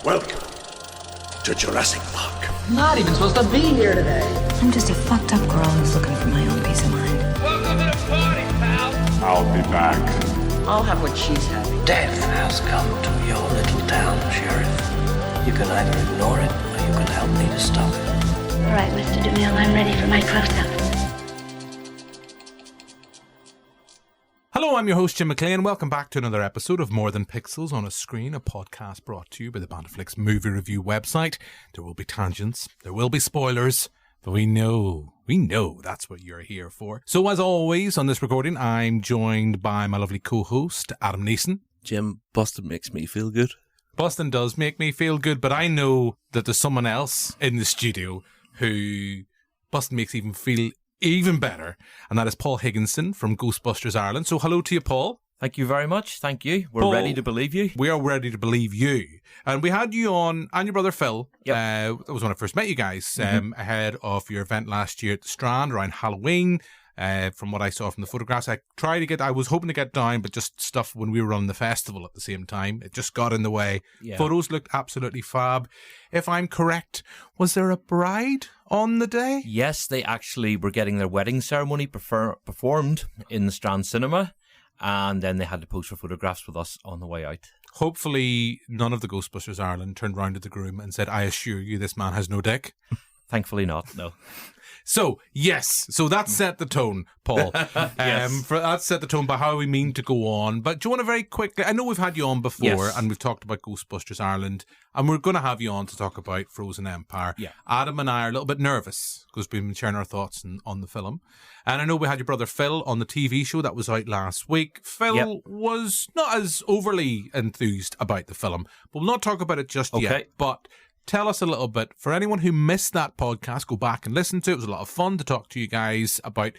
Welcome to Jurassic Park. I'm not even supposed to be here today. I'm just a fucked up girl who's looking for my own peace of mind. Welcome to the party, pal. I'll be back. I'll have what she's having. Death has come to your little town, Sheriff. You can either ignore it, or you can help me to stop it. All right, Mr. DeMille, I'm ready for my close-up. Hello, I'm your host, Jim McLean. Welcome back to another episode of More Than Pixels on a Screen, a podcast brought to you by the Banterflix movie review website. There will be tangents, there will be spoilers, but we know that's what you're here for. So as always, on this recording, I'm joined by my lovely co-host, Adam Neeson. Jim, Boston makes me feel good. Boston does make me feel good, but I know that there's someone else in the studio who Boston makes feel even better, and that is Paul Higginson from Ghostbusters Ireland. So hello to you, Paul. Thank you very much. Thank you. We're Paul, ready to believe you. We are ready to believe you. And we had you on, and your brother Phil. Yep. That was when I first met you guys, ahead of your event last year at the Strand around Halloween. From what I saw from the photographs, I was hoping to get down, but just stuff when we were on the festival at the same time. It just got in the way. Yeah. Photos looked absolutely fab. If I'm correct, was there a bride on the day? Yes, they actually were getting their wedding ceremony performed in the Strand Cinema, and then they had to pose for photographs with us on the way out. Hopefully none of the Ghostbusters Ireland turned round to the groom and said, "I assure you this man has no dick." Thankfully not, no. So, yes. So that set the tone, Paul. Yes. That set the tone by how we mean to go on. But do you want to very quickly... I know we've had you on before, yes, and we've talked about Ghostbusters Ireland, and we're going to have you on to talk about Frozen Empire. Yeah. Adam and I are a little bit nervous because we've been sharing our thoughts on the film. And I know we had your brother Phil on the TV show that was out last week. Phil was not as overly enthused about the film, but we'll not talk about it just yet. But... tell us a little bit, for anyone who missed that podcast, go back and listen to it. It was a lot of fun to talk to you guys about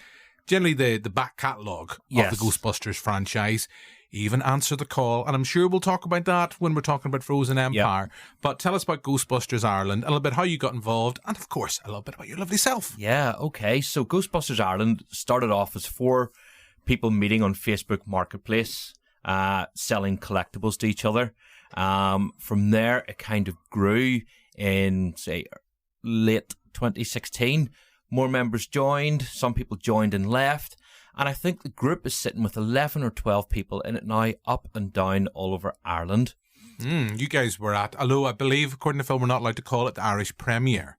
generally the back catalogue of the Ghostbusters franchise. Even answer the call, and I'm sure we'll talk about that when we're talking about Frozen Empire. Yep. But tell us about Ghostbusters Ireland, a little bit how you got involved, and of course, a little bit about your lovely self. Yeah, okay. So Ghostbusters Ireland started off as 4 people meeting on Facebook Marketplace, selling collectibles to each other. From there, it kind of grew in, say, late 2016. More members joined. Some people joined and left. And I think the group is sitting with 11 or 12 people in it now, up and down all over Ireland. You guys were at, although I believe, according to Phil, we're not allowed to call it the Irish premiere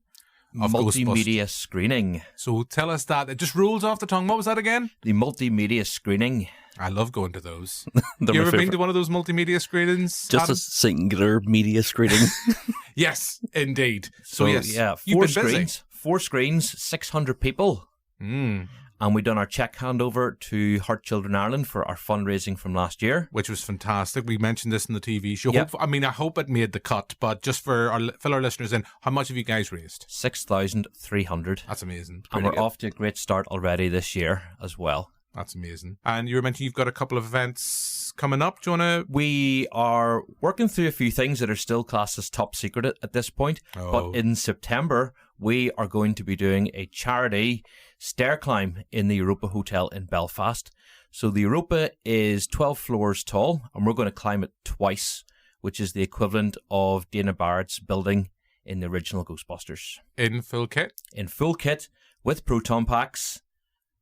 of multimedia screening. So tell us that. It just rolls off the tongue. What was that again? The multimedia screening. I love going to those. You ever been to one of those multimedia screenings? Just Adam? A singular media screening. Yes, indeed. So yes, yeah, 4 screens. 4 screens, 600 people. And we done our check handover to Heart Children Ireland for our fundraising from last year, which was fantastic. We mentioned this in the TV show. Yep. I hope it made the cut, but just for fill our listeners in, how much have you guys raised? 6,300. That's amazing. And we're off to a great start already this year as well. That's amazing. And you were mentioning you've got a couple of events coming up. Do you want to... We are working through a few things that are still classed as top secret at this point. But in September, we are going to be doing a charity stair climb in the Europa Hotel in Belfast. So the Europa is 12 floors tall, and we're going to climb it twice, which is the equivalent of Dana Barrett's building in the original Ghostbusters. In full kit? In full kit, with proton packs.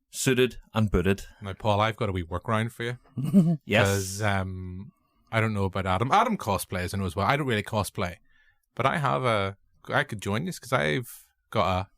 Suited and booted. Now, Paul, I've got a wee workaround for you. Yes. Because I don't know about Adam. Adam cosplays, I know as well. I don't really cosplay. But I could join this because I've got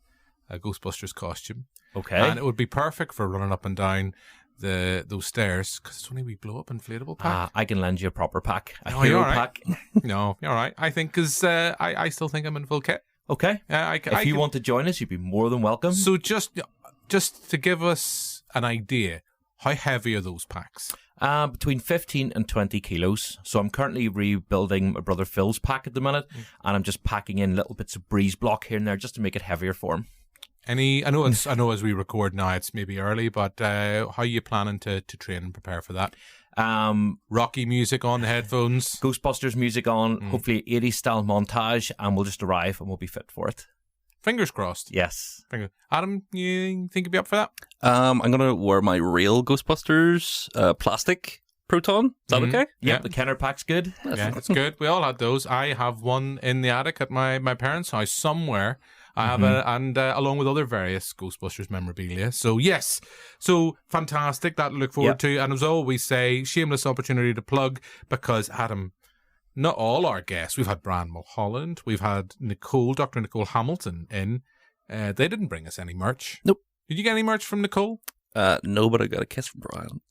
a Ghostbusters costume. Okay. And it would be perfect for running up and down those stairs because it's only a wee blow-up inflatable pack. I can lend you a proper pack. A hero pack. No, you're all right. I think because I still think I'm in full kit. Okay. If you want to join us, you'd be more than welcome. So just to give us an idea, how heavy are those packs? Between 15 and 20 kilos. So I'm currently rebuilding my brother Phil's pack at the minute, and I'm just packing in little bits of breeze block here and there just to make it heavier for him. I know as we record now, it's maybe early, but how are you planning to train and prepare for that? Rocky music on the headphones. Ghostbusters music on, hopefully 80s style montage, and we'll just arrive and we'll be fit for it. Fingers crossed. Yes. Adam, you think you'd be up for that? I'm going to wear my real Ghostbusters plastic Proton. Is that okay? Yep, the Kenner pack's good. Yeah, it's good. We all had those. I have one in the attic at my parents' house somewhere. I have along with other various Ghostbusters memorabilia. So yes, so fantastic. That to look forward to. And as I always say, shameless opportunity to plug, because Adam, not all our guests. We've had Brian Mulholland. We've had Dr. Nicole Hamilton in. They didn't bring us any merch. Nope. Did you get any merch from Nicole? No, but I got a kiss from Brian.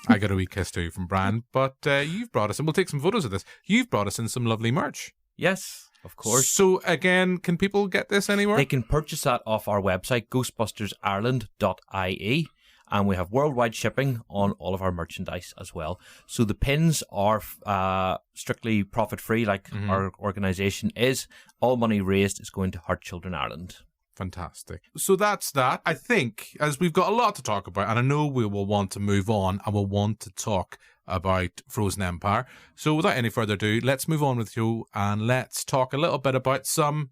I got a wee kiss too from Brian. But you've brought us, and we'll take some photos of this. You've brought us in some lovely merch. Yes, of course. So again, can people get this anywhere? They can purchase that off our website, ghostbustersireland.ie. And we have worldwide shipping on all of our merchandise as well. So the pins are strictly profit-free, like our organisation is. All money raised is going to Heart Children Ireland. Fantastic. So that's that. I think, as we've got a lot to talk about, and I know we will want to move on and we'll want to talk about Frozen Empire. So without any further ado, let's move on with you and let's talk a little bit about some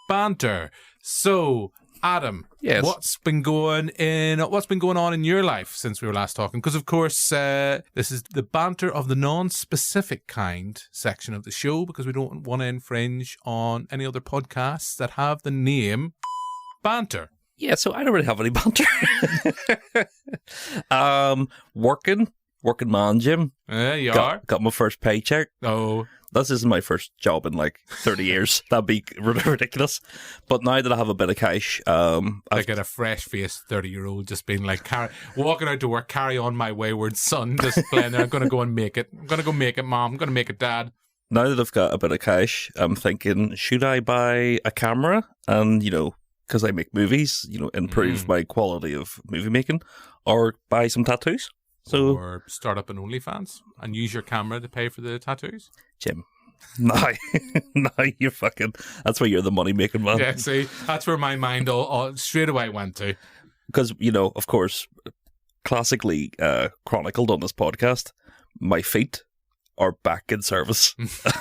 banter. So, Adam, yes. What's been going on in your life since we were last talking? Because of course, this is the banter of the non-specific kind section of the show, because we don't want to infringe on any other podcasts that have the name banter. Yeah, so I don't really have any banter. Working man, Jim. You are. Got my first paycheck. Oh. This isn't my first job in like 30 years. That'd be ridiculous. But now that I have a bit of cash, I get a fresh-faced 30-year-old just being like, walking out to work, carry on my wayward son, just playing there. I'm going to go and make it. I'm going to go make it, Mom. I'm going to make it, Dad. Now that I've got a bit of cash, I'm thinking, should I buy a camera and, because I make movies, improve my quality of movie making, or buy some tattoos? Or start up an OnlyFans and use your camera to pay for the tattoos? Jim, no, you're fucking, that's where you're the money-making man. Yeah, see, that's where my mind all straight away went to. Because, of course, classically chronicled on this podcast, my feet are back in service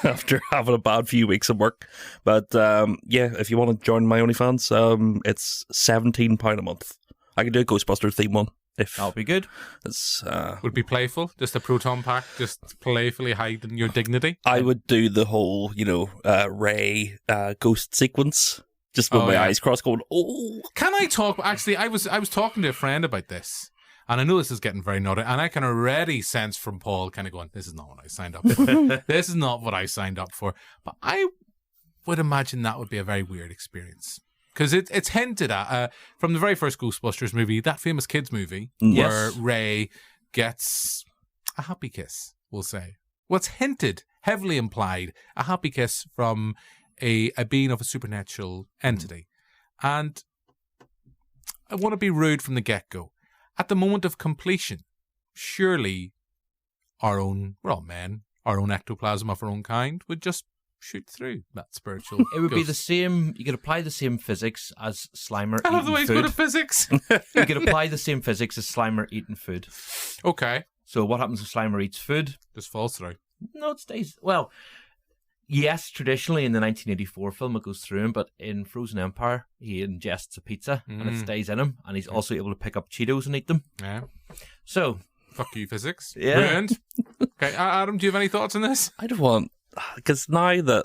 after having a bad few weeks of work. But, if you want to join my OnlyFans, it's £17 a month. I can do a Ghostbusters theme one. That'll be good. It's, would be playful, just a proton pack, just playfully hiding your dignity. I would do the whole, Ray ghost sequence, just with my eyes crossed, going, oh. Can I talk? Actually, I was talking to a friend about this, and I know this is getting very naughty, and I can already sense from Paul kind of going, "This is not what I signed up for. This is not what I signed up for." But I would imagine that would be a very weird experience. Because it's hinted at from the very first Ghostbusters movie, that famous kids movie, where Ray gets a happy kiss, we'll say. What's hinted, heavily implied, a happy kiss from a being of a supernatural entity. And I want to be rude from the get-go. At the moment of completion, surely we're all men, our own ectoplasm of our own kind would just shoot through that spiritual. It would be the same. You could apply the same physics as Slimer. I love the way he's good at physics. You could apply the same physics as Slimer eating food. Okay. So what happens if Slimer eats food? Just falls through. No, it stays. Well, yes, traditionally in the 1984 film it goes through him, but in Frozen Empire he ingests a pizza and it stays in him, and he's also able to pick up Cheetos and eat them. Yeah. So. Fuck you, physics. Yeah. Ruined. Okay, Adam, do you have any thoughts on this? I don't want... Because now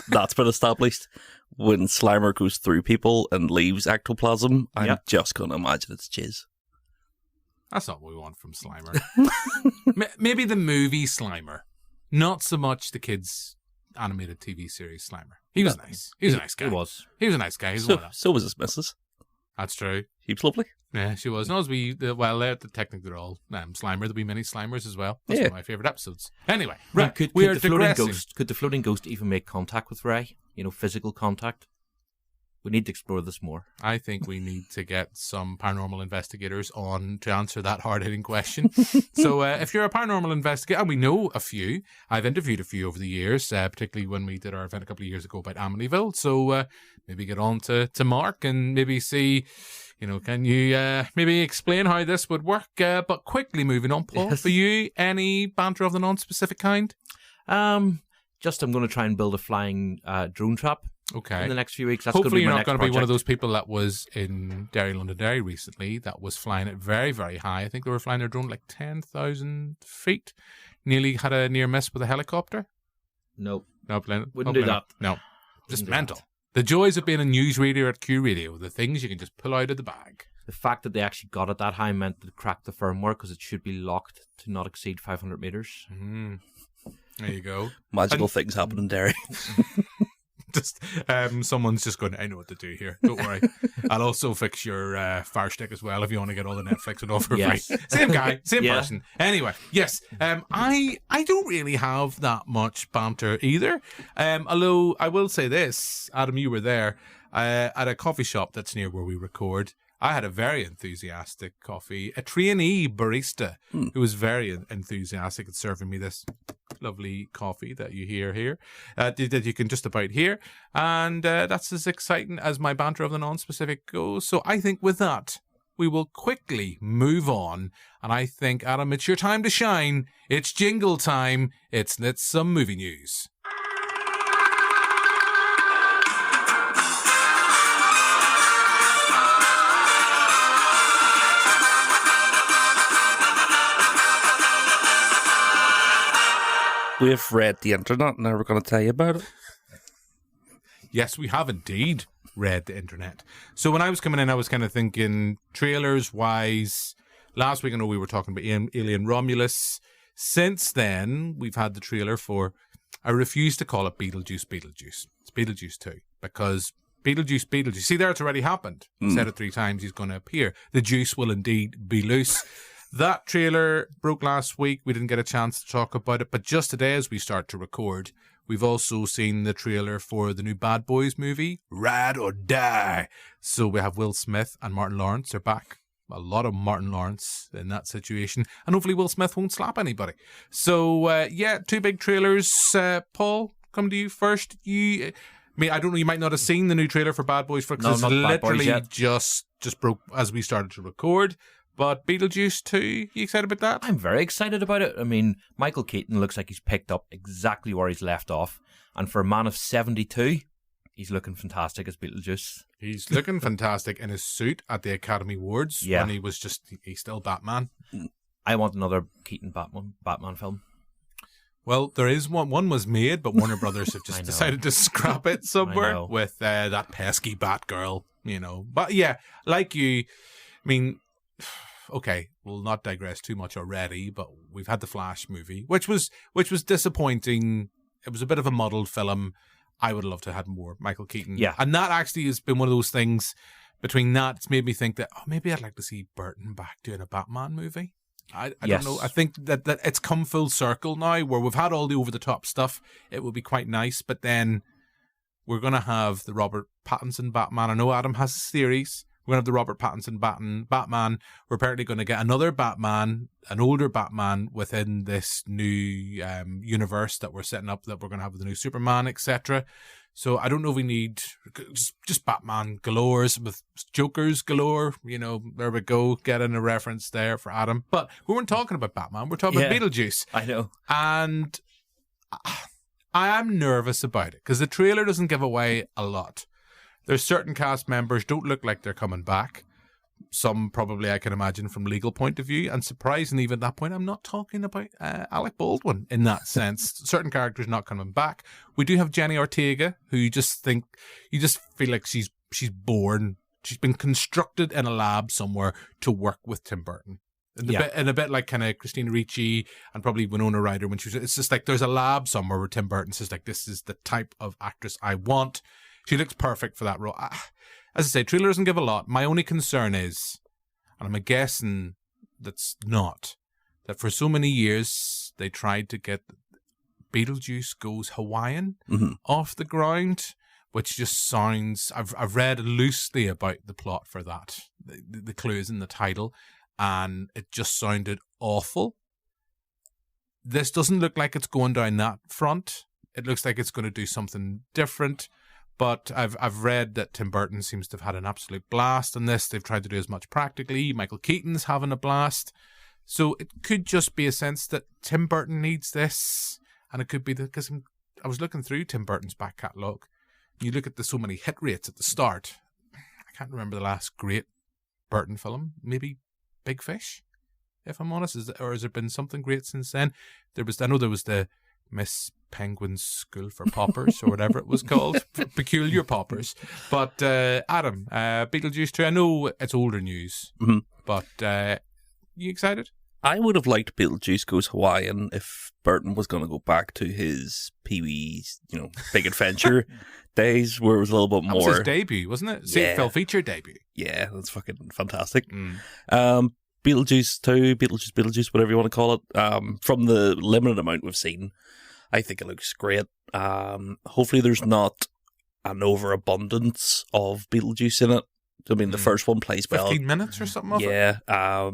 that's been established, when Slimer goes through people and leaves ectoplasm, I'm just going to imagine it's jizz. That's not what we want from Slimer. Maybe the movie Slimer. Not so much the kids' animated TV series Slimer. He was nice. He was a nice guy. He was. He was a nice guy. So was his missus. That's true. He was lovely. Yeah, she was. No, technically they're all Slimer. There'll be many Slimers as well. That's one of my favourite episodes. Anyway, right, could the floating ghost even make contact with Ray? Physical contact? We need to explore this more. I think we need to get some paranormal investigators on to answer that hard-hitting question. So if you're a paranormal investigator, and we know a few, I've interviewed a few over the years, particularly when we did our event a couple of years ago about Amityville. So maybe get on to Mark and maybe see, can you maybe explain how this would work? But quickly moving on, Paul, for you, any banter of the non-specific kind? I'm going to try and build a flying drone trap Okay. in the next few weeks. That's Hopefully you're my not next going to be one of project. those people that was in Derry, London Derry recently that was flying it very, very high. I think they were flying their drone like 10,000 feet. Nearly had a near miss with a helicopter. Nope. No, Wouldn't do that. No. Just do mental. that. The joys of being a newsreader at Q Radio, the things you can just pull out of the bag. The fact that they actually got it that high meant they cracked the firmware because it should be locked to not exceed 500 meters. There you go. Magical things happen in Derry. Just someone's just going, I know what to do here. Don't worry. I'll also fix your Fire Stick as well if you want to get all the Netflix and all for Yes. free. Same guy, same Yeah. person. Anyway, yes. I don't really have that much banter either. Although I will say this, Adam, you were there at a coffee shop that's near where we record. I had a very enthusiastic coffee, a trainee barista who was very enthusiastic at serving me this lovely coffee that you hear here, that you can just about hear. And that's as exciting as my banter of the non-specific goes. So I think with that, we will quickly move on. And I think, Adam, it's your time to shine. It's jingle time. It's some movie news. We have read the internet and now we're going to tell you about it. Yes, we have indeed read the internet. So when I was coming in, I was kind of thinking trailers-wise. Last week, I know we were talking about Alien Romulus. Since then, we've had the trailer for, I refuse to call it Beetlejuice. It's Beetlejuice 2. Because Beetlejuice. See there, it's already happened. Said it 3 times, he's going to appear. The juice will indeed be loose. That trailer broke last week. We didn't get a chance to talk about it. But just today, as we start to record, we've also seen the trailer for the new Bad Boys movie, Ride or Die. So we have Will Smith and Martin Lawrence are back. A lot of Martin Lawrence in that situation. And hopefully Will Smith won't slap anybody. So, 2 big trailers. Paul, come to you first. I don't know, you might not have seen the new trailer for Bad Boys because No, it's not Bad Boys literally yet. just broke as we started to record. But Beetlejuice 2, you excited about that? I'm very excited about it. I mean, Michael Keaton looks like he's picked up exactly where he's left off. And for a man of 72, he's looking fantastic as Beetlejuice. He's looking fantastic in his suit at the Academy Awards when he's still Batman. I want another Keaton Batman film. Well, there is one. One was made, but Warner Brothers have just decided to scrap it somewhere with that pesky Batgirl, But yeah, like you, I mean, okay, we'll not digress too much already, but we've had the Flash movie, which was disappointing. It was a bit of a muddled film. I would have loved to have had more Michael Keaton. Yeah. And that actually has been one of those things between that, it's made me think that, maybe I'd like to see Burton back doing a Batman movie. I don't know. I think that it's come full circle now where we've had all the over-the-top stuff. It would be quite nice, but then we're going to have the Robert Pattinson Batman. I know Adam has his theories. We're going to have the Robert Pattinson Batman. We're apparently going to get another Batman, an older Batman within this new universe that we're setting up that we're going to have with the new Superman, etc. So I don't know if we need just Batman galores with Jokers galore. There we go. Getting a reference there for Adam. But we weren't talking about Batman. We're talking about Beetlejuice. I know. And I am nervous about it because the trailer doesn't give away a lot. There's certain cast members don't look like they're coming back. Some probably I can imagine from legal point of view. And surprisingly, even at that point, I'm not talking about Alec Baldwin in that sense. Certain characters not coming back. We do have Jenny Ortega, who you just feel like she's born. She's been constructed in a lab somewhere to work with Tim Burton. And a bit like kind of Christina Ricci and probably Winona Ryder when it's just like there's a lab somewhere where Tim Burton says like, this is the type of actress I want. She looks perfect for that role. As I say, trailer doesn't give a lot. My only concern is, and I'm guessing that's not, that for so many years they tried to get Beetlejuice Goes Hawaiian off the ground, which just sounds, I've read loosely about the plot for that, the clues in the title, and it just sounded awful. This doesn't look like it's going down that front. It looks like it's going to do something different. But I've read that Tim Burton seems to have had an absolute blast on this. They've tried to do as much practically. Michael Keaton's having a blast. So it could just be a sense that Tim Burton needs this. And it could be because I was looking through Tim Burton's back catalogue. you look at the so many hit rates at the start. I can't remember the last great Burton film. Maybe Big Fish, if I'm honest. Or has there been something great since then? I know there was the Miss Penguin's School for Paupers or whatever it was called. Peculiar Paupers. But Adam, Beetlejuice 2, I know it's older news, but you excited? I would have liked Beetlejuice Goes Hawaiian if Burton was going to go back to his Pee-wee's, Big Adventure days where it was a little bit more. That was his debut, wasn't it? Film feature debut. Yeah, that's fucking fantastic. Beetlejuice 2, Beetlejuice, whatever you want to call it. From the limited amount we've seen, I think it looks great. Hopefully there's not an overabundance of Beetlejuice in it. I mean, the first one plays well. 15 minutes or something of it? Yeah.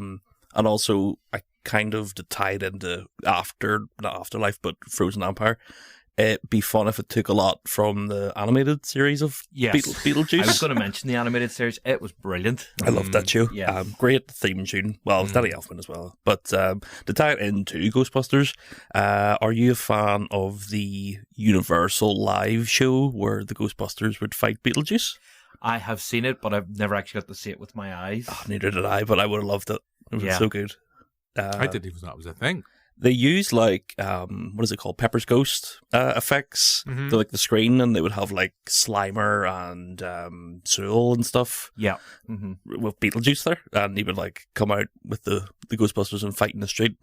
And also, I kind of tied into not Afterlife, but Frozen Empire. It'd be fun if it took a lot from the animated series of Beetlejuice. I was going to mention the animated series. It was brilliant. I loved that show. Yeah. Great theme tune. Well, it was Danny Elfman as well. But to tie it into Ghostbusters, are you a fan of the Universal live show where the Ghostbusters would fight Beetlejuice? I have seen it, but I've never actually got to see it with my eyes. Oh, neither did I, but I would have loved it. It was so good. I didn't even know that was a thing. They use what is it called? Pepper's Ghost effects to the screen, and they would have Slimer and Sewell and stuff. Yeah, with Beetlejuice there, and he would come out with the Ghostbusters and fight in the street.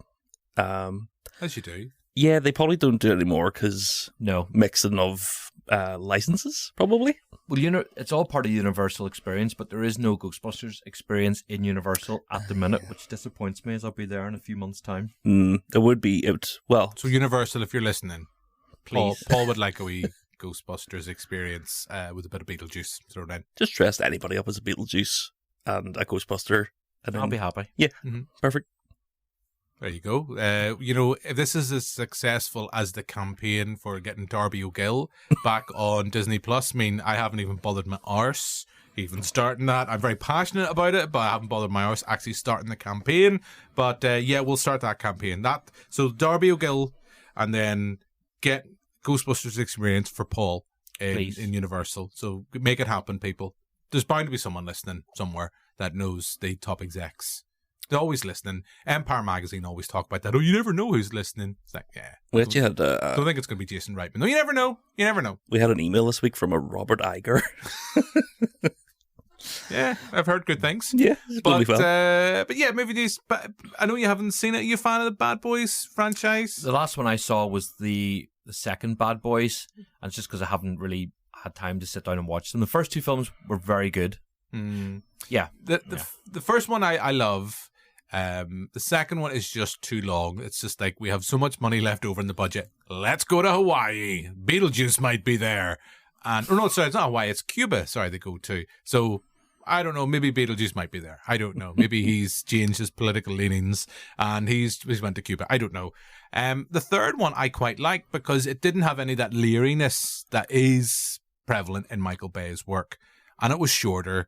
As you do. Yeah, they probably don't do it anymore because mixing of licenses probably. Well, it's all part of the Universal experience, but there is no Ghostbusters experience in Universal at the minute, which disappoints me as I'll be there in a few months' time. It would be. So Universal, if you're listening, please. Paul would like a wee Ghostbusters experience with a bit of Beetlejuice thrown in. Just dress anybody up as a Beetlejuice and a Ghostbuster. And I'll be happy. Yeah, perfect. There you go. If this is as successful as the campaign for getting Darby O'Gill back on Disney Plus, I haven't even bothered my arse even starting that. I'm very passionate about it, but I haven't bothered my arse actually starting the campaign. But we'll start that campaign. So Darby O'Gill, and then get Ghostbusters experience for Paul in Universal. So make it happen, people. There's bound to be someone listening somewhere that knows the top execs. They're always listening. Empire Magazine always talk about that. Oh, you never know who's listening. It's like, yeah. We actually had... don't think it's going to be Jason Reitman. No, you never know. You never know. We had an email this week from a Robert Iger. Yeah, I've heard good things. Yeah, it's but yeah, movie news. But I know you haven't seen it. Are you a fan of the Bad Boys franchise? The last one I saw was the second Bad Boys, and it's just because I haven't really had time to sit down and watch them. The first two films were very good. Yeah. The first one I love. The second one is just too long. It's just we have so much money left over in the budget. Let's go to Hawaii. Beetlejuice might be there. It's not Hawaii, it's Cuba. Sorry, they go to. So, I don't know, maybe Beetlejuice might be there. I don't know. Maybe he's changed his political leanings and he's went to Cuba. I don't know. The third one I quite like because it didn't have any of that leeriness that is prevalent in Michael Bay's work. And it was shorter.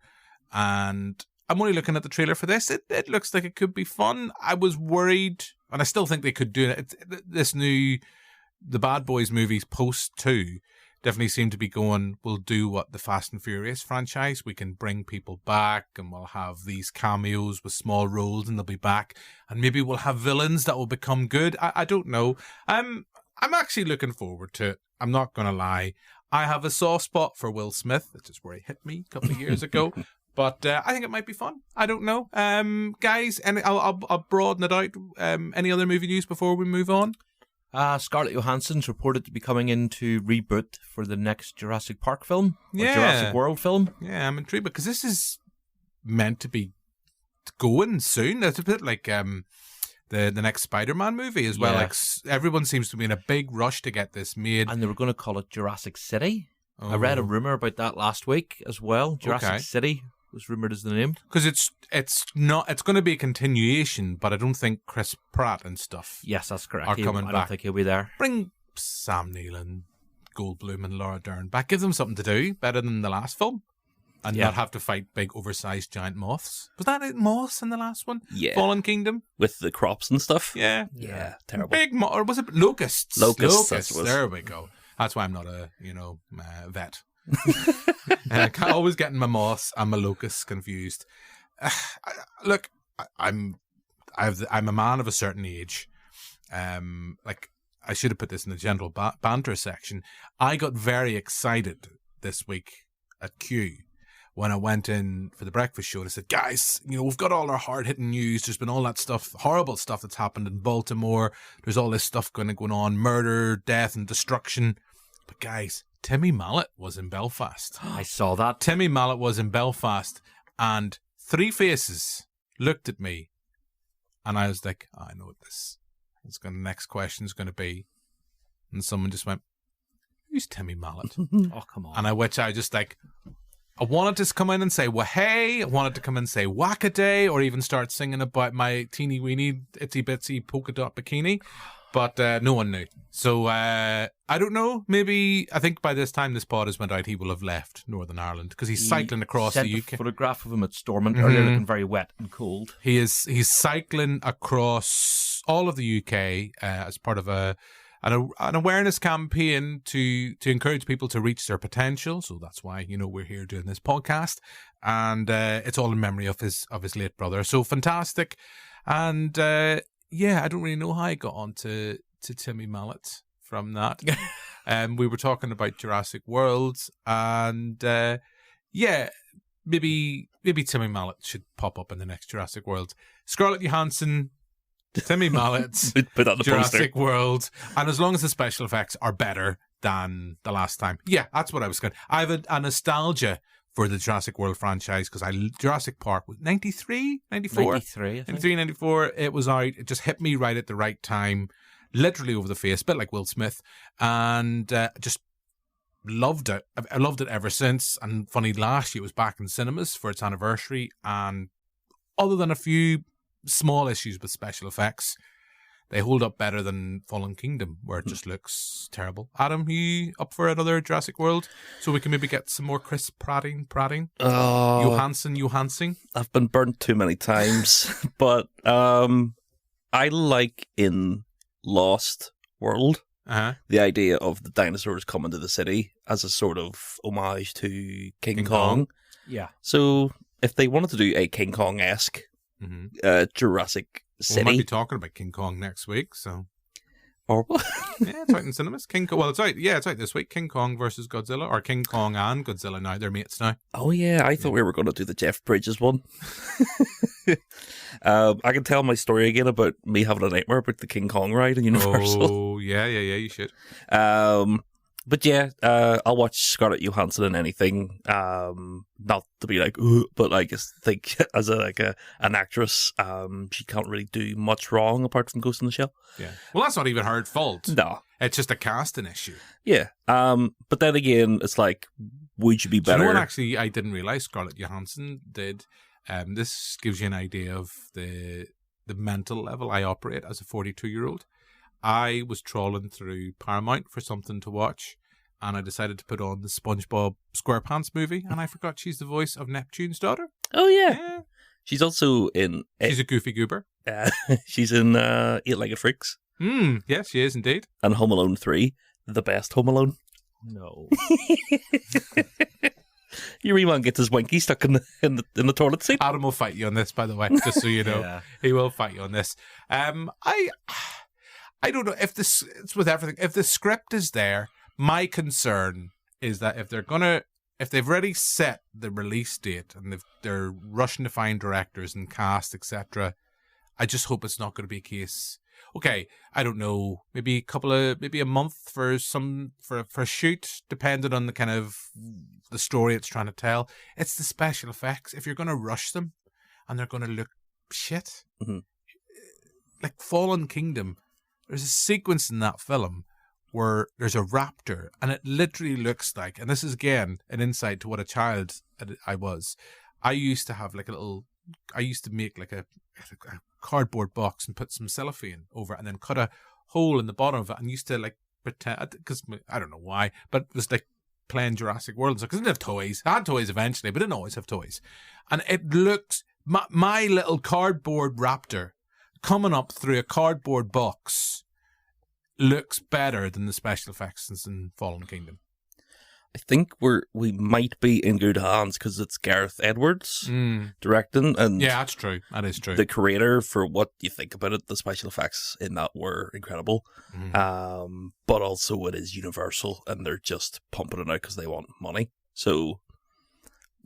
And I'm only looking at the trailer for this. It looks like it could be fun. I was worried, and I still think they could do it. The Bad Boys movies post 2 definitely seem to be going, we'll do what the Fast and Furious franchise. We can bring people back and we'll have these cameos with small roles and they'll be back. And maybe we'll have villains that will become good. I don't know. I'm actually looking forward to it. I'm not going to lie. I have a soft spot for Will Smith, which is where he hit me a couple of years ago. But I think it might be fun. I don't know. Guys, I'll broaden it out. Any other movie news before we move on? Scarlett Johansson's reported to be coming in to reboot for the next Jurassic Park film. Or Jurassic World film. Yeah, I'm intrigued because this is meant to be going soon. It's a bit like the next Spider-Man movie as well. Everyone seems to be in a big rush to get this made. And they were going to call it Jurassic City. Oh. I read a rumor about that last week as well. Jurassic City was rumored as the name because it's going to be a continuation, but I don't think Chris Pratt and stuff. Yes, that's correct. Are coming back. I don't think he'll be there. Bring Sam Neill and Goldblum and Laura Dern back. Give them something to do better than the last film, and not have to fight big, oversized, giant moths. Was that moths in the last one? Yeah, Fallen Kingdom with the crops and stuff. Yeah, terrible. Big or was it locusts? Locusts. There we go. That's why I'm not a vet. I can't always getting my moss and my locust confused. Look, I'm a man of a certain age. Like, I should have put this in the general banter section. I got very excited this week at Q when I went in for the breakfast show and I said, guys, we've got all our hard-hitting news. There's been all that stuff, horrible stuff that's happened in Baltimore. There's all this stuff going on, murder, death, and destruction. But guys, Timmy Mallet was in Belfast. I saw that. Timmy Mallet was in Belfast, and three faces looked at me, and I was like, I know what the next question is going to be. And someone just went, who's Timmy Mallet? Oh, come on. And I just like, I wanted to come in and say, well, hey, I wanted to come in and say whack-a-day, or even start singing about my teeny weeny itsy bitsy polka dot bikini. But no one knew. So I don't know. Maybe, I think by this time this pod has went out, he will have left Northern Ireland because he's cycling across the UK. Sent a photograph of him at Stormont earlier, looking very wet and cold. He's cycling across all of the UK as part of an awareness campaign to encourage people to reach their potential. So that's why, we're here doing this podcast. And it's all in memory of his late brother. So fantastic. And I don't really know how I got on to Timmy Mallet from that. We were talking about Jurassic World, and maybe Timmy Mallet should pop up in the next Jurassic World. Scarlett Johansson, Timmy Mallet, Put on the Jurassic poster. World, and as long as the special effects are better than the last time, that's what I was going. I have a nostalgia for the Jurassic World franchise because Jurassic Park was 93, 94? 93, I think. 93, 94, it was out. It just hit me right at the right time, literally over the face, a bit like Will Smith, and just loved it. I loved it ever since. And funny, last year it was back in cinemas for its anniversary, and other than a few small issues with special effects, they hold up better than Fallen Kingdom, where it just looks terrible. Adam, you up for another Jurassic World? So we can maybe get some more Chris Prating? Johansson? I've been burnt too many times. But I like in Lost World the idea of the dinosaurs coming to the city as a sort of homage to King Kong. Yeah. So if they wanted to do a King Kong-esque Jurassic City. We might be talking about King Kong next week, so. Or what? Yeah, it's out in cinemas. It's out. Yeah, it's out this week. King Kong versus Godzilla, or King Kong and Godzilla now. They're mates now. Oh yeah, I thought we were going to do the Jeff Bridges one. I can tell my story again about me having a nightmare about the King Kong ride in Universal. Oh yeah, you should. But yeah, I'll watch Scarlett Johansson in anything. Not to be like, ooh, but like, I think as an actress, she can't really do much wrong apart from Ghost in the Shell. Yeah. Well, that's not even her fault. No, it's just a casting issue. Yeah. But then again, it's like, would you be better? Do you know what? Actually, I didn't realize Scarlett Johansson did. This gives you an idea of the mental level I operate as a 42-year-old. I was trawling through Paramount for something to watch, and I decided to put on the SpongeBob SquarePants movie, and I forgot she's the voice of Neptune's daughter. Oh, yeah. She's also in... She's a goofy goober. She's in Eight-Legged Freaks. Yes, she is indeed. And Home Alone 3, the best Home Alone. No. Your wee man gets his winky stuck in the toilet seat. Adam will fight you on this, by the way, just so you know. Yeah. He will fight you on this. I don't know if this, it's with everything. If the script is there, my concern is that if they've already set the release date and they're rushing to find directors and cast, etc., I just hope it's not going to be a case. Okay, I don't know, maybe a month for a shoot, depending on the kind of the story it's trying to tell. It's the special effects. If you're going to rush them and they're going to look shit, like Fallen Kingdom. There's a sequence in that film where there's a raptor, and it literally looks like, and this is again an insight to what a child I was. I used to make like a cardboard box and put some cellophane over it, and then cut a hole in the bottom of it, and used to like pretend, because I don't know why, but it was like playing Jurassic World. So, because I didn't have toys. I had toys eventually, but I didn't always have toys. And it looks, my little cardboard raptor coming up through a cardboard box looks better than the special effects in Fallen Kingdom. I think we might be in good hands because it's Gareth Edwards directing, and yeah, that's true. That is true. The creator, for what you think about it, the special effects in that were incredible. But also it is Universal, and they're just pumping it out because they want money. So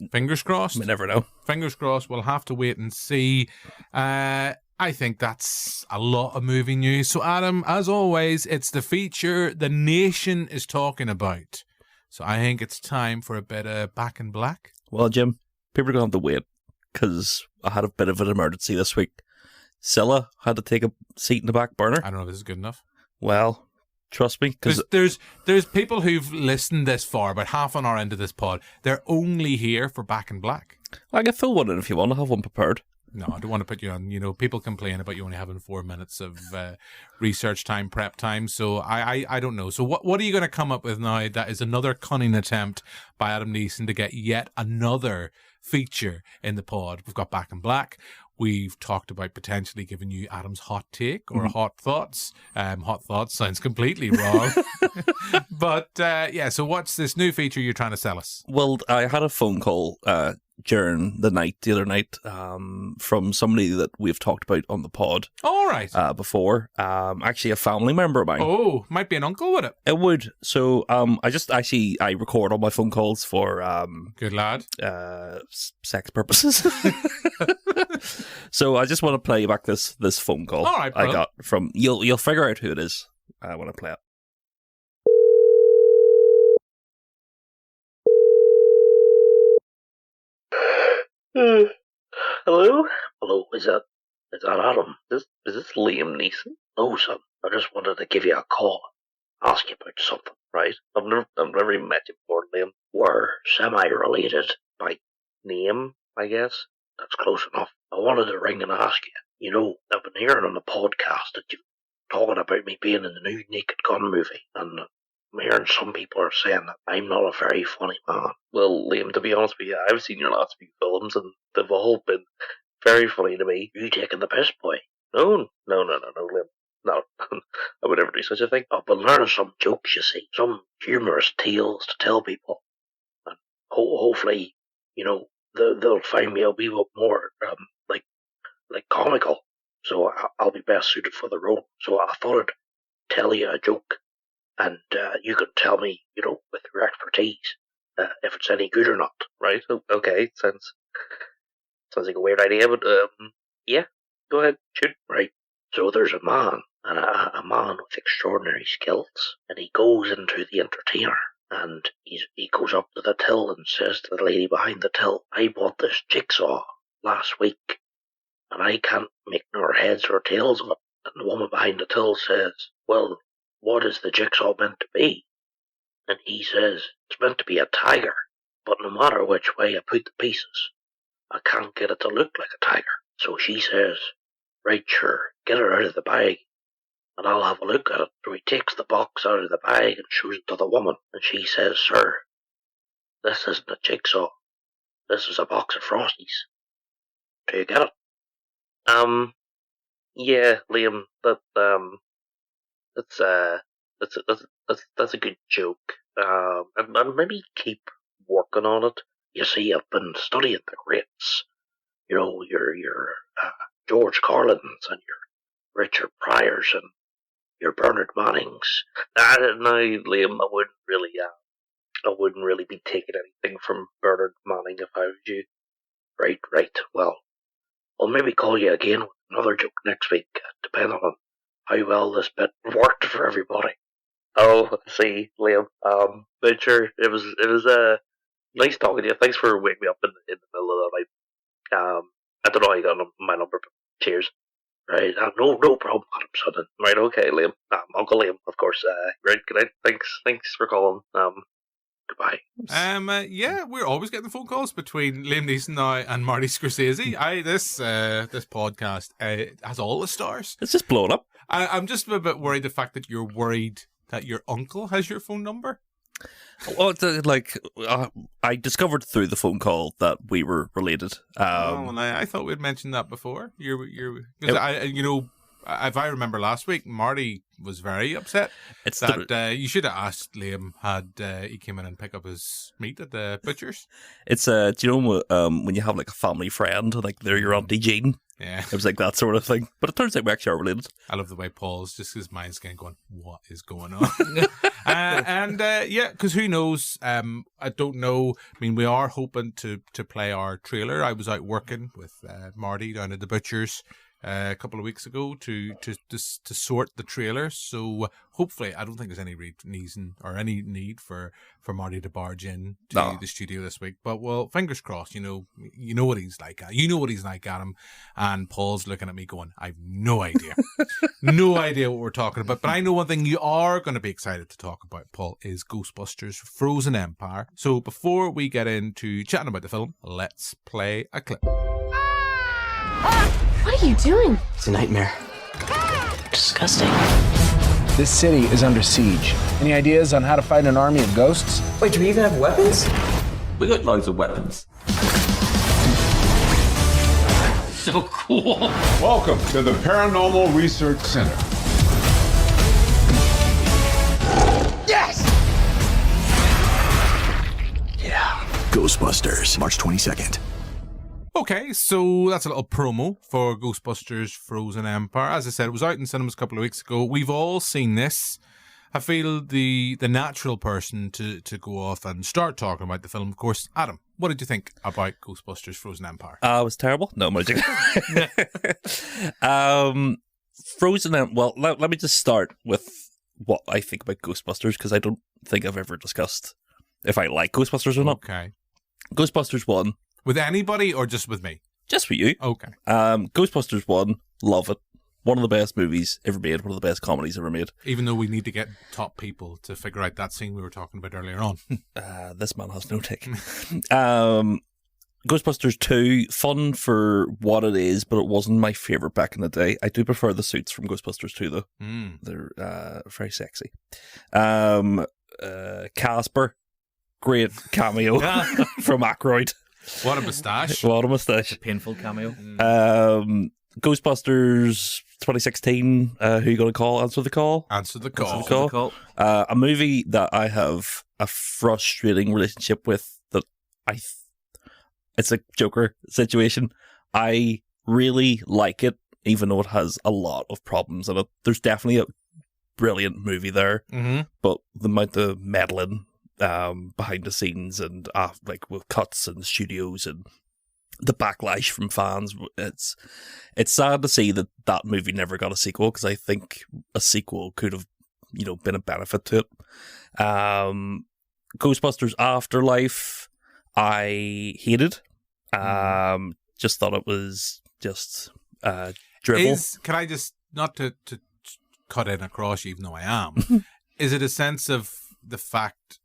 fingers crossed. We never know. Fingers crossed. We'll have to wait and see. I think that's a lot of movie news. So Adam, as always, it's the feature the nation is talking about. So I think it's time for a bit of Back in Black. Well, Jim, people are going to have to wait because I had a bit of an emergency this week. Scylla had to take a seat in the back burner. I don't know if this is good enough. Well, trust me, because there's people who've listened this far, about half an hour into this pod. They're only here for Back in Black. I can fill one in if you want. I have one prepared. No, I don't want to put you on. You know, people complain about you only having 4 minutes of research time, prep time. So I don't know. So what are you going to come up with now that is another cunning attempt by Adam Neeson to get yet another feature in the pod? We've got Back in Black. We've talked about potentially giving you Adam's hot take or hot thoughts. Hot thoughts sounds completely wrong. But yeah, so what's this new feature you're trying to sell us? Well, I had a phone call during the other night, from somebody that we've talked about on the pod. All right. Before. Actually, a family member of mine. Oh, might be an uncle, would it? It would. So, I record all my phone calls for good lad. Sex purposes. So I just want to play back this phone call. All right, I got from you'll figure out who it is when I play it. Hello? Hello, is that Adam? Is this Liam Neeson? Oh, son, I just wanted to give you a call, ask you about something, right? I've never even met you before, Liam. We're semi-related by name, I guess. That's close enough. I wanted to ring and ask you. You know, I've been hearing on the podcast that you're talking about me being in the new Naked Gun movie, and I'm hearing some people are saying that I'm not a very funny man. Well, Liam, to be honest with you, I've seen your last few films, and they've all been very funny to me. You taking the piss, boy? No, Liam. No, I would never do such a thing. I've been learning some jokes, you see, some humorous tales to tell people, and hopefully, you know, they'll find me a wee bit more like comical, so I'll be best suited for the role. So I thought I'd tell you a joke, and you can tell me, you know, with your expertise, if it's any good or not. Right? Okay, sounds like a weird idea, but yeah, go ahead, shoot. Right. So there's a man, and a man with extraordinary skills, and he goes into the entertainer. And he goes up to the till and says to the lady behind the till, I bought this jigsaw last week, and I can't make nor heads or tails of it. And the woman behind the till says, well, what is the jigsaw meant to be? And he says, it's meant to be a tiger, but no matter which way I put the pieces, I can't get it to look like a tiger. So she says, right, sure, get her out of the bag, and I'll have a look at it. So he takes the box out of the bag and shows it to the woman, and she says, sir, this isn't a jigsaw. This is a box of Frosties. Do you get it? Yeah, Liam, that's a good joke. And maybe keep working on it. You see, I've been studying the greats. You know, your George Carlins and your Richard Pryors and your Bernard Mannings. No, Liam, I wouldn't really be taking anything from Bernard Manning if I was you. Right. Well, I'll maybe call you again with another joke next week, depending on how well this bit worked for everybody. Oh, see, Liam. But sure, it was nice talking to you. Thanks for waking me up in the middle of the night. I don't know how you got my number, but cheers. Right, no problem, Adam Sutton. Right, okay, Liam. Uncle Liam, of course. Right, good night. Thanks for calling. Goodbye. Yeah, we're always getting phone calls between Liam Neeson now and Marty Scorsese. This podcast has all the stars. It's just blown up. I'm just a bit worried the fact that you're worried that your uncle has your phone number. Well, I discovered through the phone call that we were related. I thought we'd mentioned that before. You're because if I remember last week, Marty was very upset. It's that you should have asked Liam had he came in and pick up his meat at the butcher's. It's do you know when you have like a family friend, like they're your Auntie Jean? Yeah, it was like that sort of thing. But it turns out we actually are related. I love the way Paul's just his mind's kind of going, what is going on? Yeah, because who knows? I don't know. I mean, we are hoping to play our trailer. I was out working with Marty down at the butcher's a couple of weeks ago to sort the trailer. So hopefully, I don't think there's any reason or any need for Marty to barge in to the studio this week. But well, fingers crossed. You know what he's like. You know what he's like, Adam. And Paul's looking at me going, I've no idea, no idea what we're talking about. But I know one thing you are going to be excited to talk about, Paul, is Ghostbusters Frozen Empire. So before we get into chatting about the film, let's play a clip. What are you doing? It's a nightmare. Disgusting. This city is under siege. Any ideas on how to fight an army of ghosts? Wait, do we even have weapons? We got loads of weapons. So cool. Welcome to the Paranormal Research Center. Yes! Yeah. Ghostbusters, March 22nd. Okay, so that's a little promo for Ghostbusters Frozen Empire. As I said, it was out in cinemas a couple of weeks ago. We've all seen this. I feel the natural person to go off and start talking about the film, of course, Adam. What did you think about Ghostbusters Frozen Empire? It was terrible. No, I'm joking. Frozen. Well, let me just start with what I think about Ghostbusters, because I don't think I've ever discussed if I like Ghostbusters or not. Okay. Ghostbusters 1. With anybody or just with me? Just with you. Okay. Ghostbusters 1, love it. One of the best movies ever made, one of the best comedies ever made. Even though we need to get top people to figure out that scene we were talking about earlier on. This man has no tick. Ghostbusters 2, fun for what it is, but it wasn't my favourite back in the day. I do prefer the suits from Ghostbusters 2, though. They're very sexy. Casper, great cameo from Aykroyd. What a moustache. What a moustache. A painful cameo. Ghostbusters 2016, who you going to call? Answer the Call? Answer the Call. Answer the Call. A movie that I have a frustrating relationship with, that it's a Joker situation. I really like it, even though it has a lot of problems in it. There's definitely a brilliant movie there, but the amount of meddling behind the scenes and like with cuts and studios and the backlash from fans, it's sad to see that movie never got a sequel, because I think a sequel could have been a benefit to it. Ghostbusters Afterlife I hated. Just thought it was just dribble. Can I just, not to cut in across you, even though I am, is it a sense of the fact,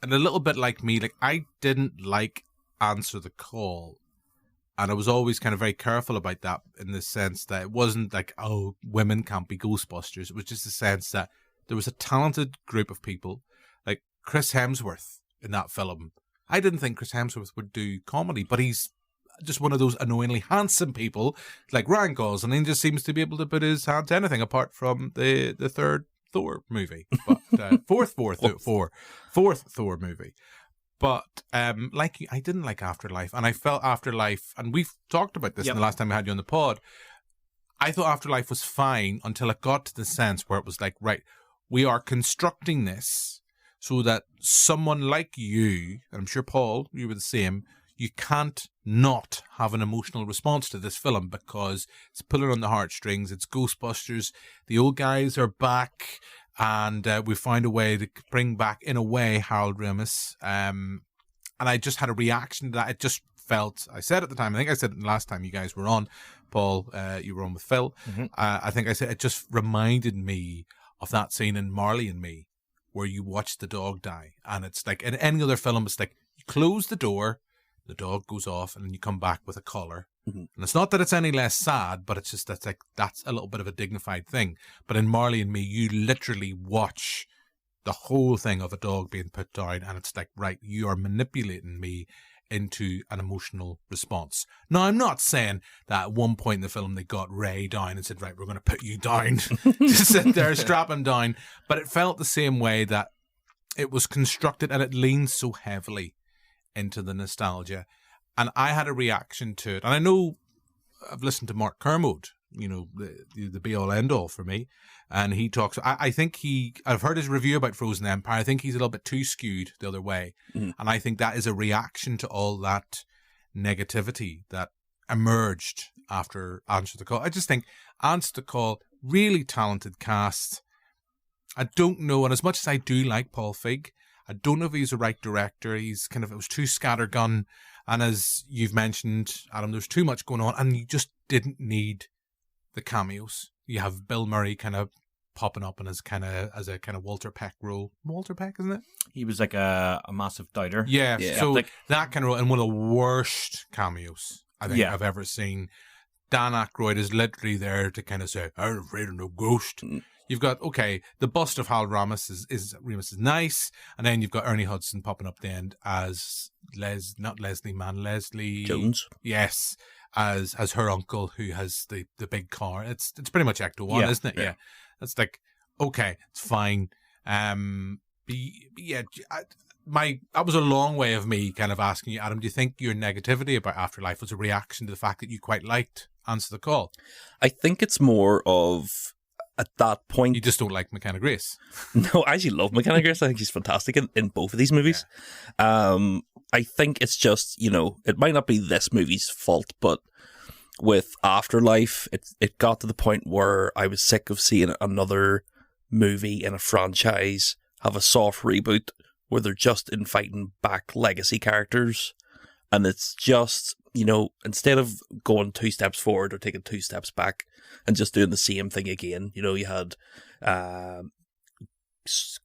and a little bit like me, like I didn't like Answer the Call, and I was always kind of very careful about that, in the sense that it wasn't like, oh, women can't be Ghostbusters. It was just a sense that there was a talented group of people, like Chris Hemsworth in that film. I didn't think Chris Hemsworth would do comedy, but he's just one of those annoyingly handsome people, like Ryan Gosling, and just seems to be able to put his hand to anything apart from the third Thor movie, but fourth Thor movie. But like you, I didn't like Afterlife, and I felt Afterlife, and we've talked about this in the last time we had you on the pod. I thought Afterlife was fine until it got to the sense where it was like, right, we are constructing this so that someone like you, and I'm sure Paul, you were the same, you can't not have an emotional response to this film, because it's pulling on the heartstrings. It's Ghostbusters. The old guys are back, and we find a way to bring back, in a way, Harold Ramis. And I just had a reaction to that. It just felt, I said at the time, I think I said it the last time you guys were on, Paul, you were on with Phil. I think I said it just reminded me of that scene in Marley and Me, where you watch the dog die. And it's like, in any other film, it's like, you close the door, the dog goes off, and then you come back with a collar. And it's not that it's any less sad, but it's just that's a little bit of a dignified thing. But in Marley and Me, you literally watch the whole thing of a dog being put down, and it's like, right, you are manipulating me into an emotional response. Now, I'm not saying that at one point in the film they got Ray down and said, right, we're going to put you down. Just sit there, strap him down. But it felt the same way that it was constructed, and it leans so heavily into the nostalgia. And I had a reaction to it. And I know I've listened to Mark Kermode, you know, the be-all, end-all for me. And he talks, I think I've heard his review about Frozen Empire. I think he's a little bit too skewed the other way. And I think that is a reaction to all that negativity that emerged after Answer the Call. I just think Answer the Call, really talented cast. I don't know, and as much as I do like Paul Feig, I don't know if he's the right director. He's kind of, it was too scattergun. And as you've mentioned, Adam, there's too much going on, and you just didn't need the cameos. You have Bill Murray kind of popping up in as a kind of Walter Peck role. Walter Peck, isn't it? He was like a massive doubter. Yeah. So that kind of role, and one of the worst cameos I think I've ever seen. Dan Aykroyd is literally there to kind of say, "I'm afraid of no ghost." You've got, the bust of Hal Ramis is nice, and then you've got Ernie Hudson popping up the end as Leslie Jones. Yes, as her uncle who has the big car. It's pretty much Ecto 1, isn't it? Yeah. That's like, it's fine. That was a long way of me kind of asking you, Adam, do you think your negativity about Afterlife was a reaction to the fact that you quite liked Answer the Call? I think it's more of, at that point, you just don't like McKenna Grace. No, I actually love McKenna Grace. I think she's fantastic in both of these movies. Yeah. I think it's just, it might not be this movie's fault, but with Afterlife, it got to the point where I was sick of seeing another movie in a franchise have a soft reboot where they're just inviting back legacy characters, and it's just, instead of going 2 steps forward or taking 2 steps back and just doing the same thing again, you had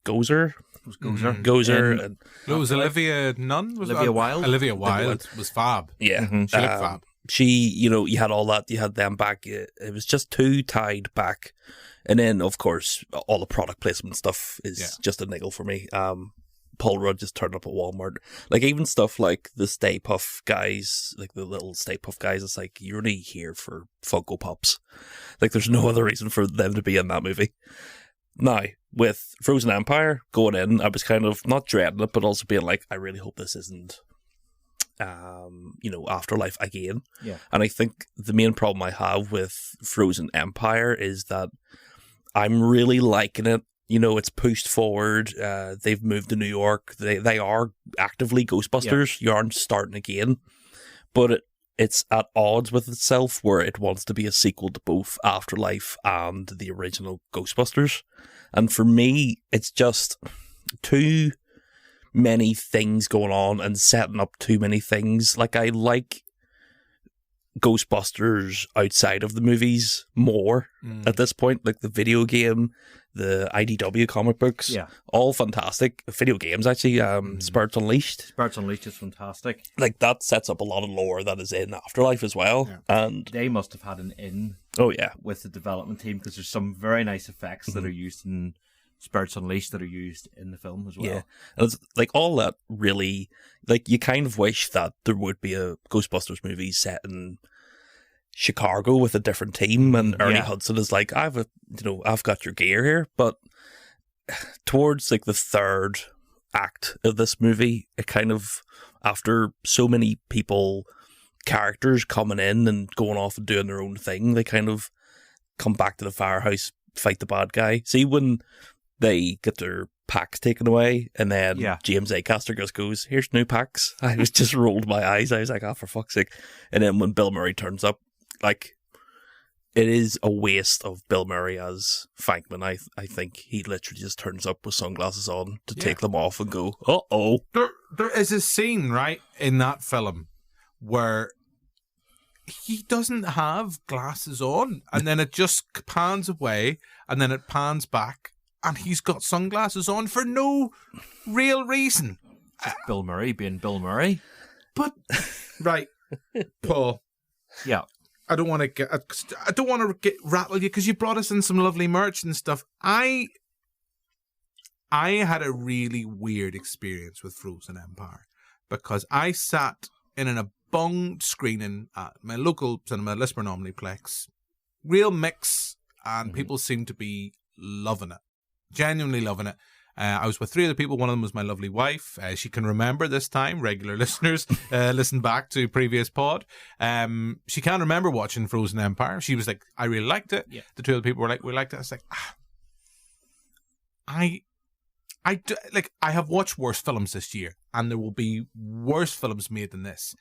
Gozer. And it was Olivia Nunn? Olivia Wilde? Olivia Wilde was fab. Yeah. She looked fab. She, you had all that, you had them back. It was just too tied back. And then, of course, all the product placement stuff is just a niggle for me. Paul Rudd just turned up at Walmart. Like, even stuff like the Stay Puft guys, like the little Stay Puft guys, it's like, you're only here for Funko Pops. Like, there's no other reason for them to be in that movie. Now, with Frozen Empire going in, I was kind of not dreading it, but also being like, I really hope this isn't, Afterlife again. Yeah. And I think the main problem I have with Frozen Empire is that I'm really liking it. It's pushed forward. They've moved to New York. They are actively Ghostbusters. You aren't starting again. But it's at odds with itself, where it wants to be a sequel to both Afterlife and the original Ghostbusters. And for me, it's just too many things going on and setting up too many things. Like, I like Ghostbusters outside of the movies more at this point, like the video game, the IDW comic books, all fantastic. Video games, actually, Spirits Unleashed. Spirits Unleashed is fantastic. Like, that sets up a lot of lore that is in Afterlife as well. And they must have had an in with the development team, because there's some very nice effects that are used in Spirits Unleashed that are used in the film as well. Yeah, and it's like all that really, like, you kind of wish that there would be a Ghostbusters movie set in Chicago with a different team, and Ernie Hudson is like, I've got your gear here. But towards like the third act of this movie, it kind of, after so many characters coming in and going off and doing their own thing, they kind of come back to the firehouse, fight the bad guy. See, when they get their packs taken away, and then James Acaster just goes, here's new packs. I was just rolled my eyes. I was like, for fuck's sake. And then when Bill Murray turns up, like, it is a waste of Bill Murray as Fankman. I think he literally just turns up with sunglasses on to take them off and go, uh-oh. There is a scene, right, in that film where he doesn't have glasses on, and then it just pans away, and then it pans back, and he's got sunglasses on for no real reason. Just Bill Murray being Bill Murray. But, right, Paul. Yeah. I don't want to get rattled you, because you brought us in some lovely merch and stuff. I had a really weird experience with Frozen Empire, because I sat in a bung screening at my local cinema, Lisburn Omniplex. Real mix, and people seem to be loving it. Genuinely loving it. I was with 3 other people. One of them was my lovely wife. She can remember this time. Regular listeners listen back to previous pod. She can't remember watching Frozen Empire. She was like, I really liked it. Yeah. The 2 other people were like, we liked it. I was like, I have watched worse films this year, and there will be worse films made than this.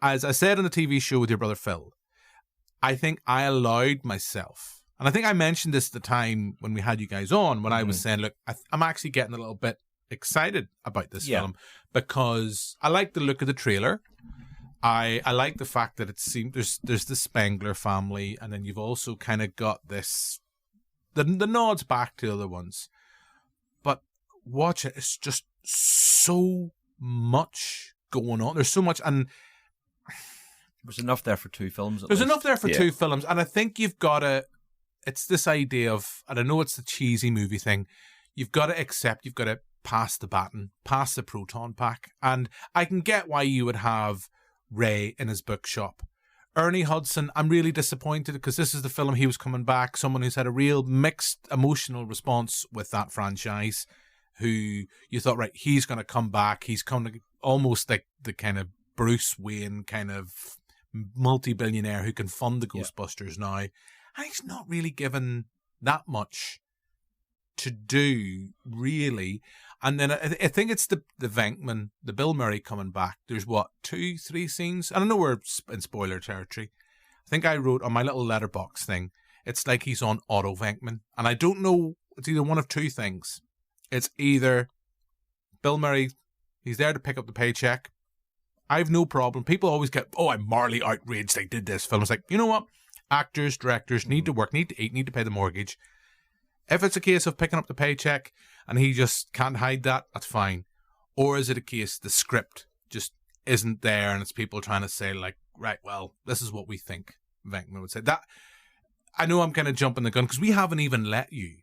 As I said on the TV show with your brother Phil, I think I allowed myself, and I think I mentioned this at the time when we had you guys on, when I was saying, look, I'm actually getting a little bit excited about this film because I like the look of the trailer. I like the fact that it seems there's the Spengler family, and then you've also kind of got this the nods back to other ones. But watch it; it's just so much going on. There's so much, and there's enough there for 2 films. There's enough there for 2 films, and I think you've got to. It's this idea of, and I know it's the cheesy movie thing. You've got to accept. You've got to pass the baton, pass the proton pack, and I can get why you would have Ray in his bookshop. Ernie Hudson, I'm really disappointed because this is the film he was coming back, someone who's had a real mixed emotional response with that franchise, who you thought, right, he's going to come back. He's coming to almost like the kind of Bruce Wayne kind of multi-billionaire who can fund the Ghostbusters now. And he's not really given that much to do, really. And then I think it's the Venkman, the Bill Murray coming back. There's 2, 3 scenes? I don't know, we're in spoiler territory. I think I wrote on my little letterbox thing, it's like he's on Otto Venkman. And I don't know, it's either one of 2 things. It's either Bill Murray, he's there to pick up the paycheck. I have no problem. People always get, I'm morally outraged they did this film. It's like, you know what? Actors, directors need to work, need to eat, need to pay the mortgage. If it's a case of picking up the paycheck and he just can't hide that, that's fine. Or is it a case the script just isn't there and it's people trying to say like, right, well, this is what we think, Venkman would say. That, I know I'm kind of jumping the gun because we haven't even let you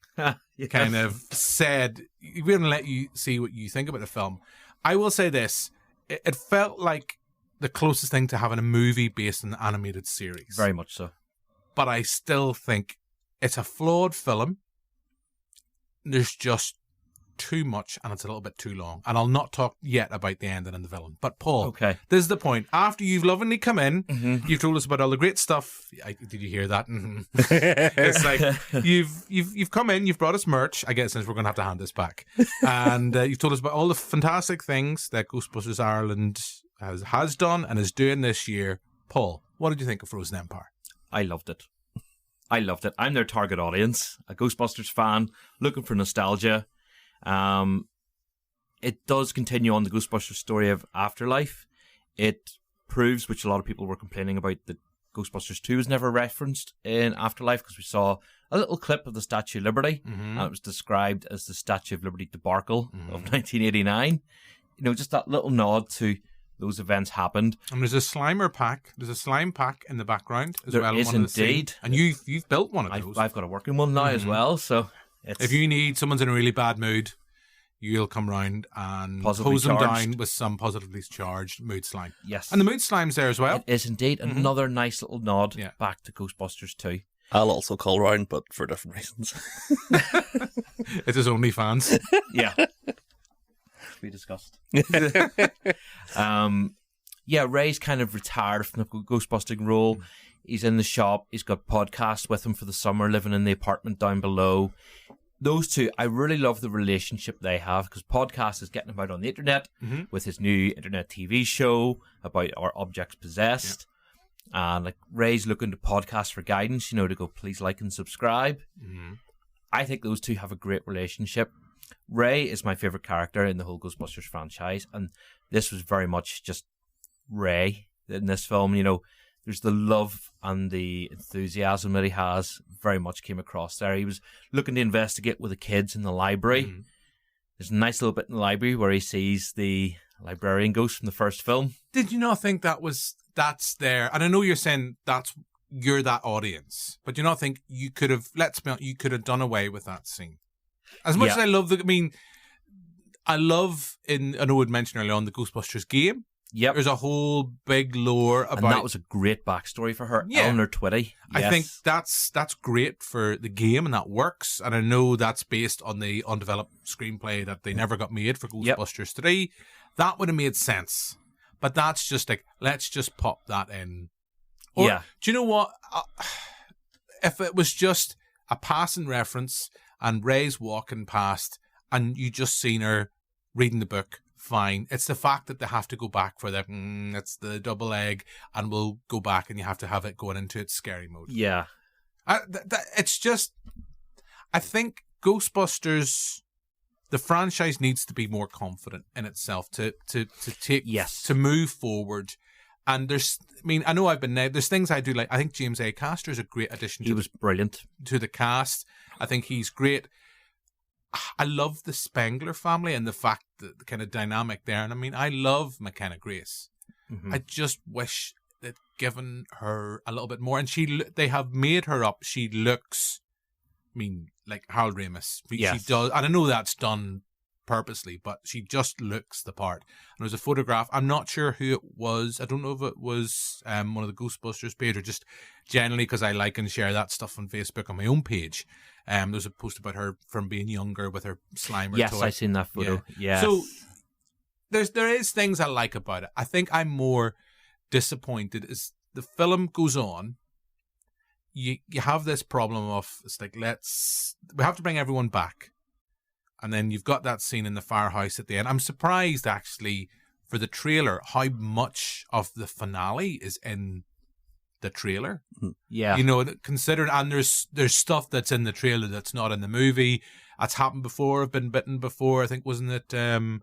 kind of said, we haven't let you see what you think about the film. I will say this, it felt like the closest thing to having a movie based on the animated series. Very much so. But I still think it's a flawed film. There's just too much and it's a little bit too long. And I'll not talk yet about the ending and the villain. But Paul, this is the point. After you've lovingly come in, you've told us about all the great stuff. Did you hear that? It's like you've come in, you've brought us merch. I guess since we're going to have to hand this back. And you've told us about all the fantastic things that Ghostbusters Ireland has done and is doing this year. Paul, what did you think of Frozen Empire? I loved it. I'm their target audience, a Ghostbusters fan looking for nostalgia. It does continue on the Ghostbusters story of Afterlife. It proves, which a lot of people were complaining about, that Ghostbusters 2 was never referenced in Afterlife because we saw a little clip of the Statue of Liberty and it was described as the Statue of Liberty debacle of 1989. You know, just that little nod to those events happened. And there's a Slimer pack. There's a slime pack in the background as there well. There is indeed. And you've built one of those. I've got a working one now as well. So if you need someone's in a really bad mood, you'll come round and hose them down with some positively charged mood slime. Yes. And the mood slime's there as well. It is indeed. Another nice little nod back to Ghostbusters 2. I'll also call round, but for different reasons. It's his OnlyFans. Yeah. We discussed. Ray's kind of retired from the ghostbusting role. He's in the shop. He's got podcasts with him for the summer, living in the apartment down below. Those 2, I really love the relationship they have because podcast is getting him out on the internet with his new internet TV show about our objects possessed. And like Ray's looking to podcast for guidance, to go, please like and subscribe. I think those 2 have a great relationship. Ray is my favourite character in the whole Ghostbusters franchise, and this was very much just Ray in this film. There's the love and the enthusiasm that he has very much came across there. He was looking to investigate with the kids in the library. There's a nice little bit in the library where he sees the librarian ghost from the first film. Did you not think that's there? And I know you're saying you're that audience, but do you not think you could have, you could have done away with that scene? As much as I love I know I'd mentioned earlier on the Ghostbusters game. Yep. There's a whole big lore about... And that was a great backstory for her. Yeah. Eleanor Twitty. Yes. I think that's great for the game, and that works. And I know that's based on the undeveloped screenplay that they never got made for Ghostbusters 3. That would have made sense. But that's just like, let's just pop that in. Or, do you know what? If it was just a passing reference and Ray's walking past and you just seen her reading the book, fine. It's the fact that they have to go back for that. It's the double egg, and we'll go back, and you have to have it going into its scary mode. Yeah, it's just. I think Ghostbusters, the franchise, needs to be more confident in itself to take to move forward. And I know I've been there. There's things I do like. I think James A. Caster is a great addition. He was brilliant to the cast. I think he's great. I love the Spengler family and the fact that the kind of dynamic there. And I mean, I love McKenna Grace. I just wish they'd given her a little bit more. And they have made her up. She looks, like Harold Ramis. She does. And I know that's done purposely, but she just looks the part. And there's a photograph. I'm not sure who it was. I don't know if it was one of the Ghostbusters page or just generally because I like and share that stuff on Facebook on my own page. There's a post about her from being younger with her Slimer toy. Yes, I've seen that photo. Yeah. So there is things I like about it. I think I'm more disappointed as the film goes on. You have this problem of, it's like, we have to bring everyone back. And then you've got that scene in the firehouse at the end. I'm surprised, actually, for the trailer, how much of the finale is in the trailer. Yeah. Considered, and there's stuff that's in the trailer that's not in the movie. That's happened before. I've been bitten before. I think, wasn't it the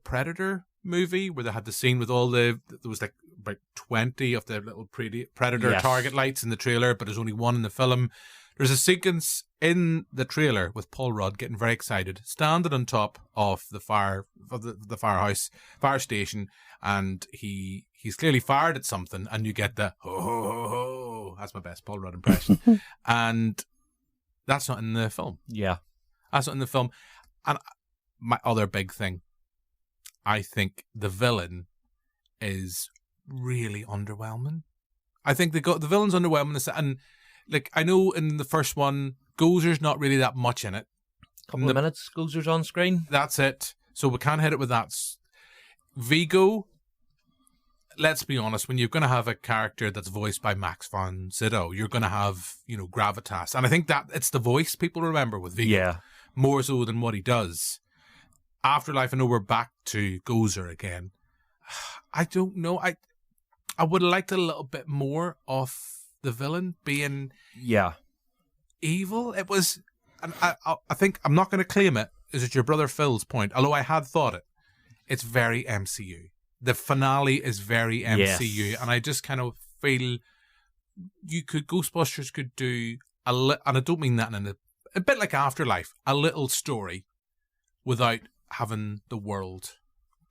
Predator movie where they had the scene with there was like about 20 of the little Predator target lights in the trailer, but there's only one in the film. There's a sequence in the trailer with Paul Rudd getting very excited, standing on top of the fire station, and he's clearly fired at something, and you get the ho ho ho ho. That's my best Paul Rudd impression, and that's not in the film. Yeah, that's not in the film. And my other big thing, I think the villain is really underwhelming. I think the villain's underwhelming, and like, I know in the first one, Gozer's not really that much in it. Couple of minutes, Gozer's on screen. That's it. So we can't hit it with that. Vigo, let's be honest, when you're going to have a character that's voiced by Max von Sydow, you're going to have, gravitas. And I think that it's the voice people remember with Vigo. Yeah. More so than what he does. Afterlife, I know we're back to Gozer again. I don't know. I would have liked a little bit more of the villain being evil. It was, and I think, I'm not going to claim it. Is it your brother Phil's point? Although I had thought it. It's very MCU. The finale is very MCU, and I just kind of feel Ghostbusters could do and I don't mean that in a bit like Afterlife, a little story without having the world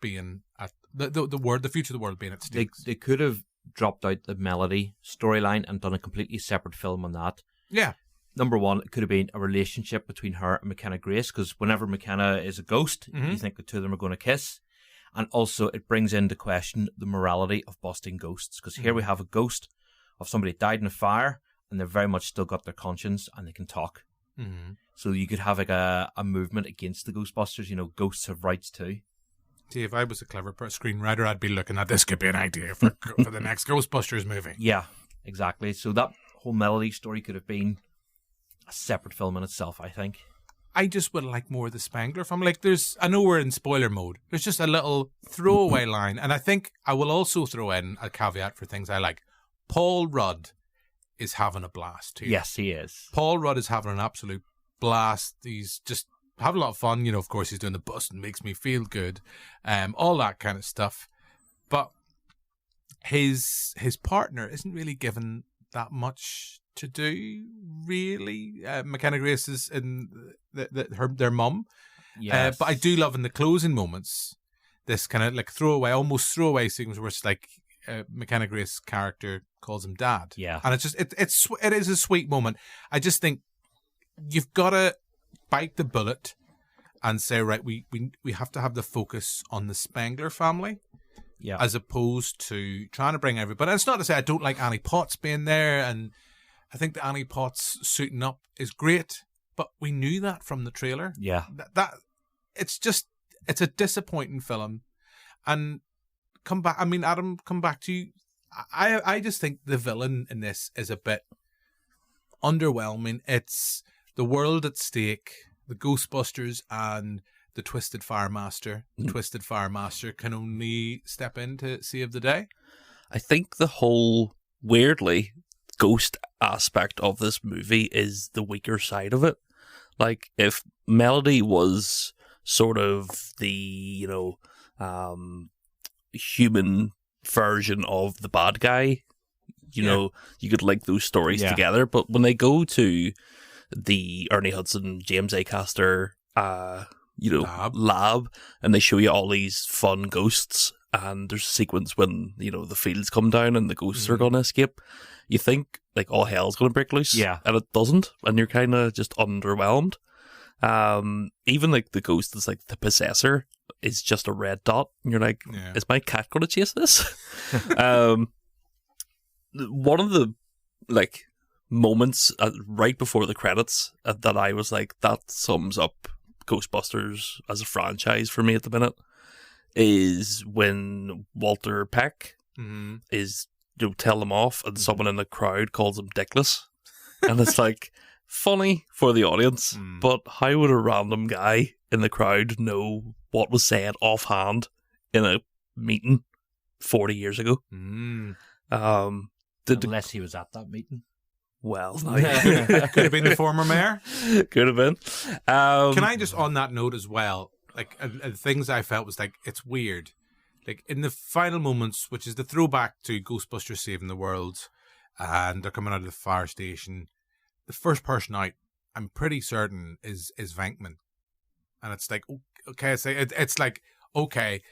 being at the future of the world being at stake. They could have dropped out the Melody storyline and done a completely separate film on that. Yeah. Number one, it could have been a relationship between her and McKenna Grace, because whenever McKenna is a ghost, you think the two of them are going to kiss. And also, it brings into question the morality of busting ghosts, because here we have a ghost of somebody died in a fire, and they've very much still got their conscience, and they can talk. So you could have like a movement against the Ghostbusters. Ghosts have rights too. See, if I was a clever screenwriter, I'd be looking at this could be an idea for the next Ghostbusters movie. Yeah, exactly. So that whole Melody story could have been a separate film in itself, I think. I just would like more of the Spengler film. Like, I know we're in spoiler mode. There's just a little throwaway line. And I think I will also throw in a caveat for things I like. Paul Rudd is having a blast too. Yes, he is. Paul Rudd is having an absolute blast. He's just having a lot of fun. Of course, he's doing the bus and makes me feel good. All that kind of stuff. But his partner isn't really given that much to do, really. McKenna Grace is in their mum. Yes. But I do love in the closing moments this kind of like almost throwaway sequence where it's like McKenna Grace's character calls him dad. Yeah. And it's just it is a sweet moment. I just think you've got to bite the bullet and say, right, we have to have the focus on the Spengler family, as opposed to trying to bring everybody. And it's not to say I don't like Annie Potts being there, and I think that Annie Potts suiting up is great, but we knew that from the trailer. Yeah. That it's a disappointing film. And come back, I mean, Adam, come back to you. I just think the villain in this is a bit underwhelming. It's the world at stake, the Ghostbusters, and the Twisted Fire Master. The Twisted Fire Master can only step in to save the day. I think the whole, weirdly, ghost aspect of this movie is the weaker side of it. Like, if Melody was sort of the, human version of the bad guy, you know, you could link those stories together. But when they go to the Ernie Hudson, James Acaster, lab, and they show you all these fun ghosts, and there's a sequence when, the fields come down and the ghosts are going to escape, you think, like, all hell's going to break loose. Yeah. And it doesn't, and you're kind of just underwhelmed. Even, like, the ghost that's, like, the possessor is just a red dot, and you're like, is my cat going to chase this? One of the, like, moments right before the credits that I was like, that sums up Ghostbusters as a franchise for me at the minute, is when Walter Peck is tell them off, and someone in the crowd calls him Dickless, and it's like funny for the audience, but how would a random guy in the crowd know what was said offhand in a meeting 40 years ago? Unless he was at that meeting. Well, could have been the former mayor. Could have been. Can I just, on that note as well, like, things I felt was like, it's weird. Like, in the final moments, which is the throwback to Ghostbusters Saving the World, and they're coming out of the fire station, the first person out, I'm pretty certain, is Venkman. And it's like, okay, it's like, okay,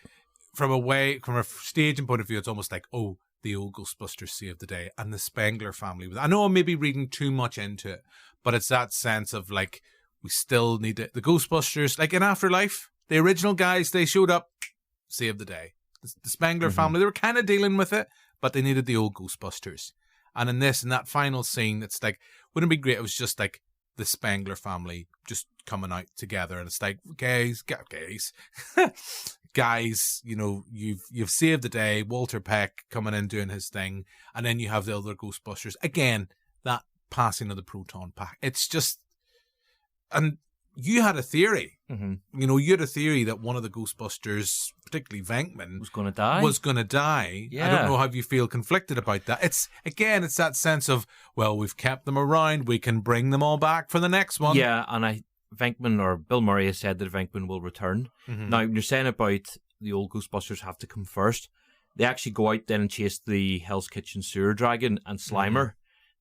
from a staging point of view, it's almost like, oh, the old Ghostbusters saved the day, and the Spengler family. I know I'm maybe reading too much into it, but it's that sense of, like, we still need it. The Ghostbusters, like in Afterlife, the original guys, they showed up, saved the day. The Spengler family, they were kind of dealing with it, but they needed the old Ghostbusters. And in that final scene, it's like, wouldn't it be great? It was just like the Spengler family just coming out together, and it's like, guys, you've saved the day. Walter Peck coming in doing his thing, and then you have the other Ghostbusters again. That passing of the proton pack. It's just, and you had a theory. You had a theory that one of the Ghostbusters, particularly Venkman, was going to die. Yeah. I don't know how you feel conflicted about that. It's that sense of, well, we've kept them around, we can bring them all back for the next one. Yeah, and Venkman, or Bill Murray, has said that Venkman will return. Now, you're saying about the old Ghostbusters have to come first. They actually go out then and chase the Hell's Kitchen sewer dragon and Slimer,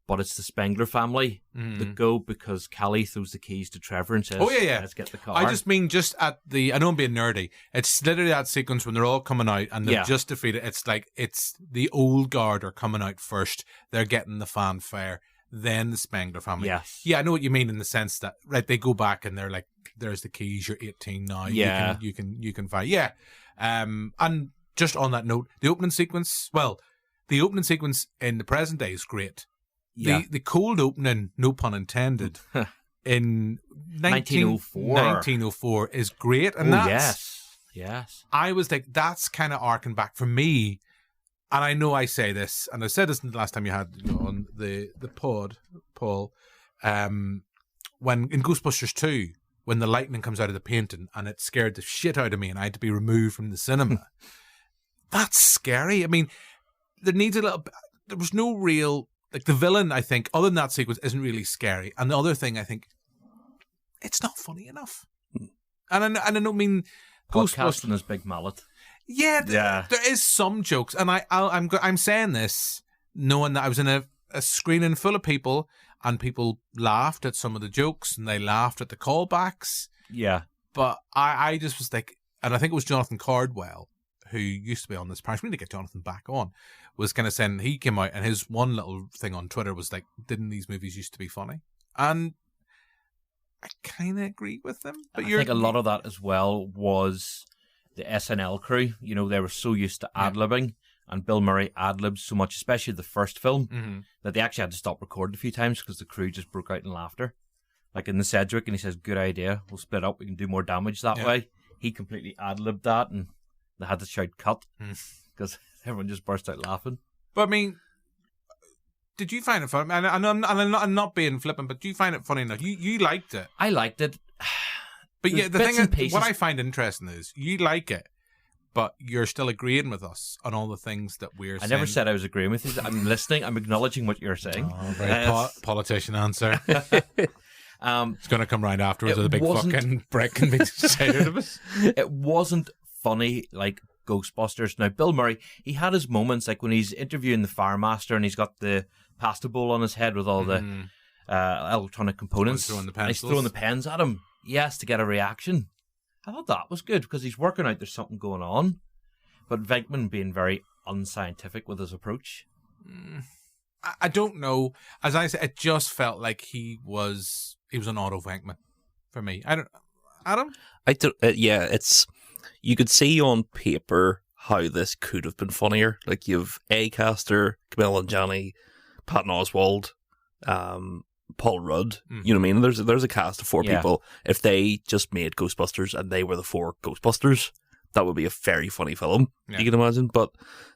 but it's the Spengler family that go, because Callie throws the keys to Trevor and says, let's get the car. I just mean, I know I'm being nerdy, it's literally that sequence when they're all coming out and they've just defeated, it's like, it's the old guard are coming out first, they're getting the fanfare, then the Spengler family. Yes. Yeah, I know what you mean in the sense that, right, they go back and they're like, there's the keys, you're 18 now. Yeah. You can fight. Yeah. And just on that note, the opening sequence in the present day is great. Yeah. The cold opening, no pun intended, in 1904 is great. And yes. I was like, that's kind of arcing back for me. And I know I say this, and I said this the last time you had on the pod, Paul, when in Ghostbusters 2, when the lightning comes out of the painting and it scared the shit out of me and I had to be removed from the cinema. That's scary. I mean, there was no real, like, the villain, I think, other than that sequence, isn't really scary. And the other thing, I think, it's not funny enough. And I don't mean Ghostbusters and his big mallet. Yeah, there is some jokes, and I'm saying this knowing that I was in a screening full of people, and people laughed at some of the jokes, and they laughed at the callbacks. Yeah, but I just was like, and I think it was Jonathan Cardwell, who used to be on this parish. We need to get Jonathan back on. Was kind of saying, he came out and his one little thing on Twitter was like, didn't these movies used to be funny? And kind of agree with them. But I think a lot of that as well was the SNL crew. You know, they were so used to ad-libbing, and Bill Murray ad-libbed so much, especially the first film, that they actually had to stop recording a few times because the crew just broke out in laughter. Like in the Cedric, and he says, "Good idea, we'll split up, we can do more damage that way." He completely ad-libbed that, and they had to shout cut because everyone just burst out laughing. But I mean, did you find it funny? And I'm not being flippant, but do you find it funny enough? You liked it. I liked it. But yeah, the thing is, what I find interesting is you like it, but you're still agreeing with us on all the things that we're saying. I never said I was agreeing with you. I'm listening. I'm acknowledging what you're saying. Oh, very politician answer. It's going to come right afterwards with a big fucking brick and be tired of us. It wasn't funny like Ghostbusters. Now, Bill Murray, he had his moments, like when he's interviewing the Firemaster and he's got the pasta bowl on his head with all the electronic components. He's throwing the pens at him. Yes, to get a reaction. I thought that was good because he's working out there's something going on. But Venkman being very unscientific with his approach. I don't know. As I said, it just felt like he was an Otto Venkman for me. I don't. Adam? Yeah, it's. You could see on paper how this could have been funnier. Like you've Acaster, Camille Nanjiani, Patton Oswalt, Paul Rudd. You know what I mean? There's a cast of 4 people. If they just made Ghostbusters and they were the 4 Ghostbusters, that would be a very funny film. You can imagine, but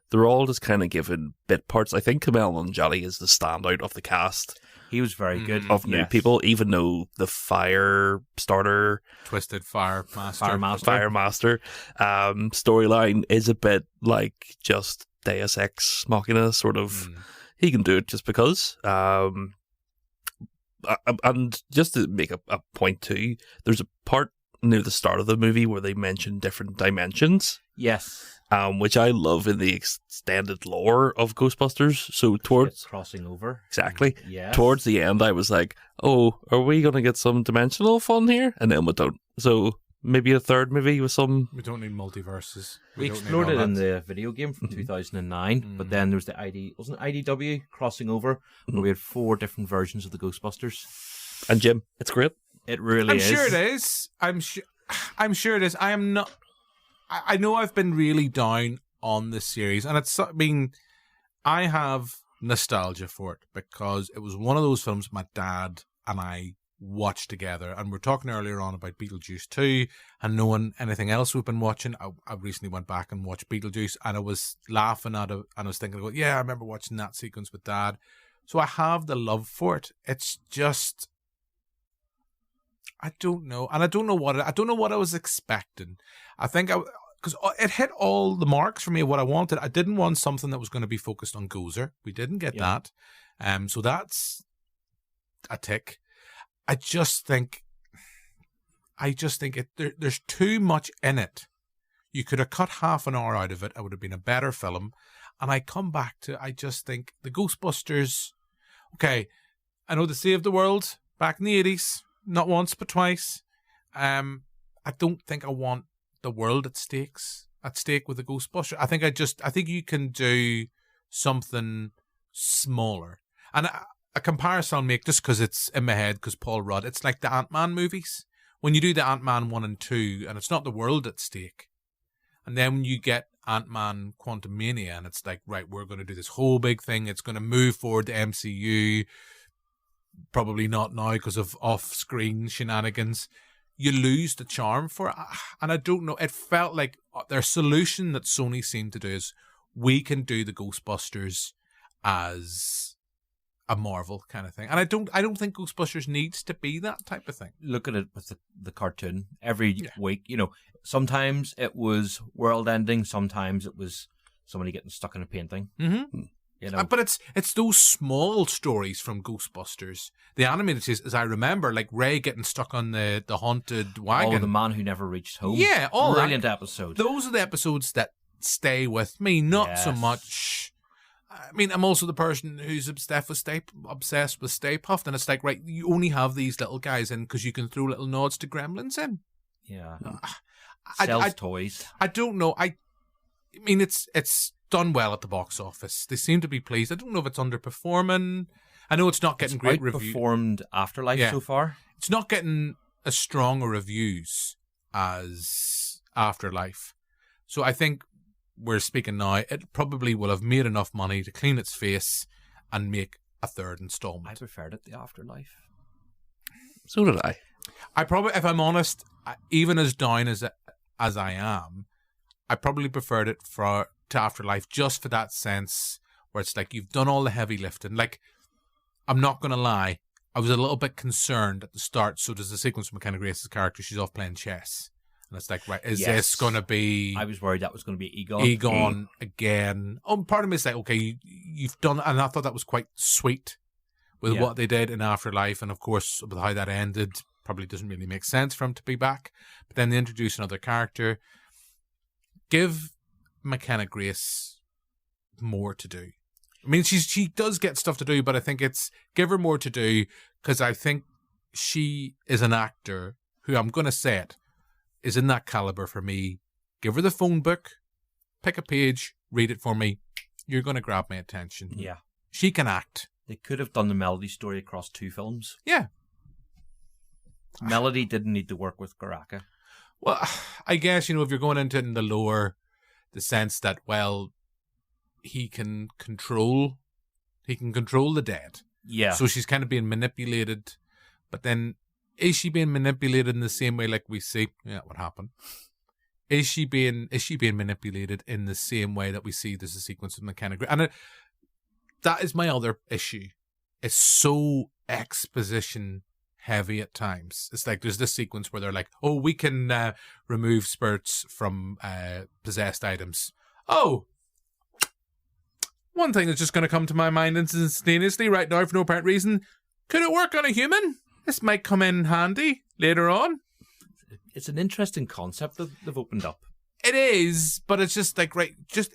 they're all just kind of given bit parts. I think Camille Nanjiani is the standout of the cast. He was very good. Of new people, even though the Firestarter... Twisted Firemaster storyline is a bit like just Deus Ex Machina, sort of. He can do it just because. And just to make a point too, there's a part near the start of the movie where they mention different dimensions. Yes. Which I love in the extended lore of Ghostbusters. So towards crossing over. Exactly. Yeah. Towards the end I was like, oh, are we gonna get some dimensional fun here? And then we don't. So maybe a third movie with some... We don't need multiverses. We explored it in the video game from 2009, but then there was the IDW crossing over, where we had 4 different versions of the Ghostbusters. And Jim, it's great. It really is. I'm sure it is. I'm sure it is. I am not... I know I've been really down on this series, and I have nostalgia for it because it was one of those films my dad and I watched together, and we're talking earlier on about Beetlejuice 2 and knowing anything else we've been watching. I recently went back and watched Beetlejuice, and I was laughing at it, and I was thinking, I remember watching that sequence with Dad. So I have the love for it. It's just... I don't know. And I don't know what I was expecting. I think because it hit all the marks for me of what I wanted. I didn't want something that was going to be focused on Gozer. We didn't get that. So that's a tick. I just think there's too much in it. You could have cut half an hour out of it. It would have been a better film. And I come back to, I just think the Ghostbusters, okay, I know they saved the world back in the 80s. Not once, but twice. I don't think I want the world at stake with the Ghostbusters. I think you can do something smaller. And a comparison I'll make, just because it's in my head, because Paul Rudd, it's like the Ant-Man movies. When you do the Ant-Man 1 and 2, and it's not the world at stake. And then when you get Ant-Man Quantumania, and it's like, right, we're going to do this whole big thing. It's going to move forward the MCU. Probably not now because of off-screen shenanigans. You lose the charm for it. And I don't know, it felt like their solution that Sony seemed to do is we can do the Ghostbusters as a Marvel kind of thing. And I don't think Ghostbusters needs to be that type of thing. Look at it with the cartoon. Every week, sometimes it was world ending, sometimes it was somebody getting stuck in a painting. Mm-hmm. But it's those small stories from Ghostbusters. The animated series, as I remember, like Ray getting stuck on the haunted wagon. Oh, the man who never reached home. Yeah, all brilliant episode. Those are the episodes that stay with me, not so much. I mean, I'm also the person who's obsessed with Stay Puft, and it's like, right, you only have these little guys in because you can throw little nods to Gremlins in. Yeah. Sells toys. I don't know. I mean, it's done well at the box office. They seem to be pleased. I don't know if it's underperforming. I know it's not getting great reviews. Outperformed Afterlife so far. it's not getting as strong a reviews as Afterlife. So I think we're speaking now, it probably will have made enough money to clean its face and make a third installment. I preferred it, The Afterlife. So did I. I probably, if I'm honest, even as down as I am, I probably preferred it to Afterlife just for that sense where it's like you've done all the heavy lifting. Like, I'm not going to lie, I was a little bit concerned at the start. So there's a sequence with McKenna Grace's character. She's off playing chess. And it's like, right, is this going to be... I was worried that was going to be Egon. Egon again. Part of me is like, okay, you've done... And I thought that was quite sweet with what they did in Afterlife. And of course, with how that ended, probably doesn't really make sense for him to be back. But then they introduce another character. Give McKenna Grace more to do. I mean, she does get stuff to do, but I think it's give her more to do, because I think she is an actor who, I'm going to say it, is in that caliber for me. Give her the phone book, pick a page, read it for me. You're going to grab my attention. Yeah. She can act. They could have done the Melody story across 2 films. Yeah. Melody didn't need to work with Garaka. Well, I guess, if you're going into it in the lore, the sense that, well, he can control the dead. Yeah. So she's kind of being manipulated. But then, is she being manipulated in the same way like we see? Yeah, what happened? Is she being manipulated in the same way that we see there's a sequence of McKenna Grace? And that is my other issue. It's so exposition heavy at times. It's like there's this sequence where they're like, oh, we can remove spirits from possessed items. Oh, one thing that's just going to come to my mind instantaneously right now for no apparent reason. Could it work on a human? This might come in handy later on. It's an interesting concept that they've opened up. It is, but it's just like, right, just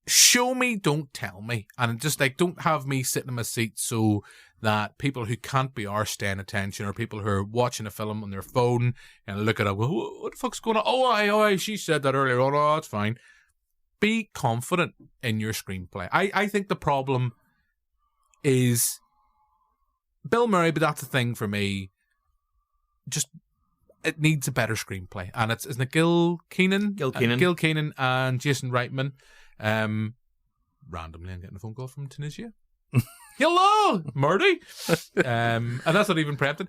show me, don't tell me. And just like, don't have me sit in my seat so that people who can't be arsed paying attention, or people who are watching a film on their phone and look at it, well, what the fuck's going on? Oh, she said that earlier on. Oh, that's fine. Be confident in your screenplay. I think the problem is Bill Murray, but that's the thing for me. Just, it needs a better screenplay. And isn't it Gil Keenan? Gil Keenan. Gil Keenan and Jason Reitman. Randomly, I'm getting a phone call from Tunisia. Hello, Marty. And that's not even preempted.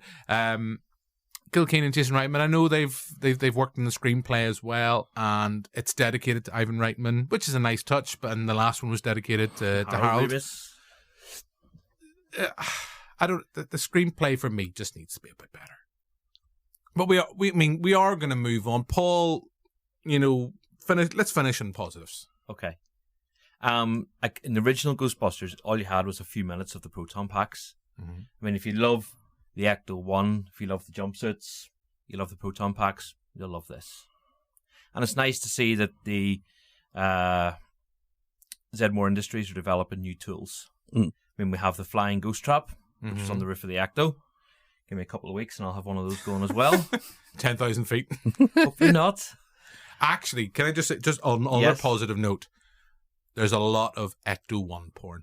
Gil Keenan and Jason Reitman. I know they've worked in the screenplay as well, and it's dedicated to Ivan Reitman, which is a nice touch. But and the last one was dedicated to Harold. The screenplay for me just needs to be a bit better. But we are going to move on. Paul, let's finish on positives. Okay. Like in the original Ghostbusters, all you had was a few minutes of the proton packs. Mm-hmm. I mean, if you love the Ecto-1, if you love the jumpsuits, you love the proton packs, you'll love this. And it's nice to see that the Zedmore Industries are developing new tools. I mean, we have the flying ghost trap, which is on the roof of the Ecto. Give me a couple of weeks and I'll have one of those going as well. 10,000 feet. Hopefully not. Actually, can I just say, just on a positive note, there's a lot of Ecto-1 porn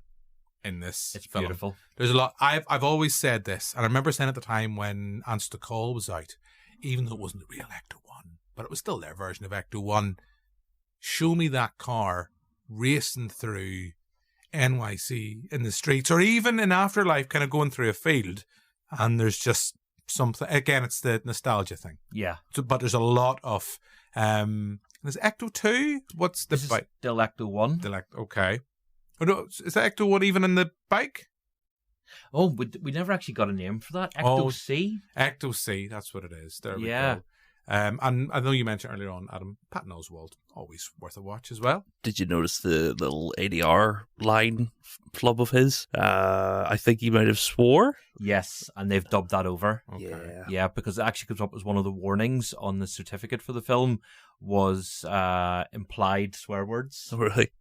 in this film. Beautiful. There's a lot. I've always said this, and I remember saying at the time when Answer the Call was out, even though it wasn't the real Ecto-1, but it was still their version of Ecto-1, show me that car racing through NYC in the streets, or even in Afterlife kind of going through a field, and there's just something, again, it's the nostalgia thing. Yeah. But there's a lot of, is Ecto-2? What's the bike? Still Ecto-1. Okay. Oh, no, is that Ecto-1 even in the bike? Oh, we never actually got a name for that. Ecto-C? Ecto-C, that's what it is. There we go. And I know you mentioned earlier on, Adam, Patton Oswalt, always worth a watch as well. Did you notice the little ADR line flub of his? I think he might have swore. Yes, and they've dubbed that over. Okay. Yeah, because it actually comes up as one of the warnings on the certificate for the film was implied swear words. Oh, really?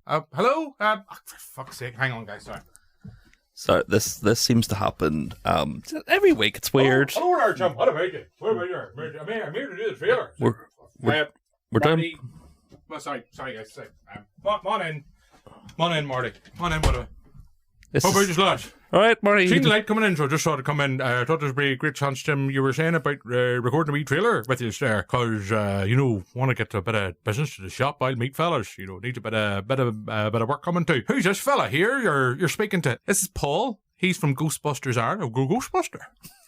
Hello? For fuck's sake, hang on, guys, sorry. So this seems to happen every week. It's weird. Hello there, Jim. What about you? What about you? I'm here to do the trailer. We're done. Well, sorry, guys. Come on in, Marty. Come on in, what do How about you, lads? All right, Marty. Seen the light coming in, so I just thought to come in. I thought there'd be a great chance, Jim. You were saying about recording a wee trailer with you there, because want to get a bit of business to the shop. I'll meet fellas. Need a bit of work coming too. Who's this fella here? You're speaking to. This is Paul. He's from Ghostbusters Ireland. Go Ghostbuster.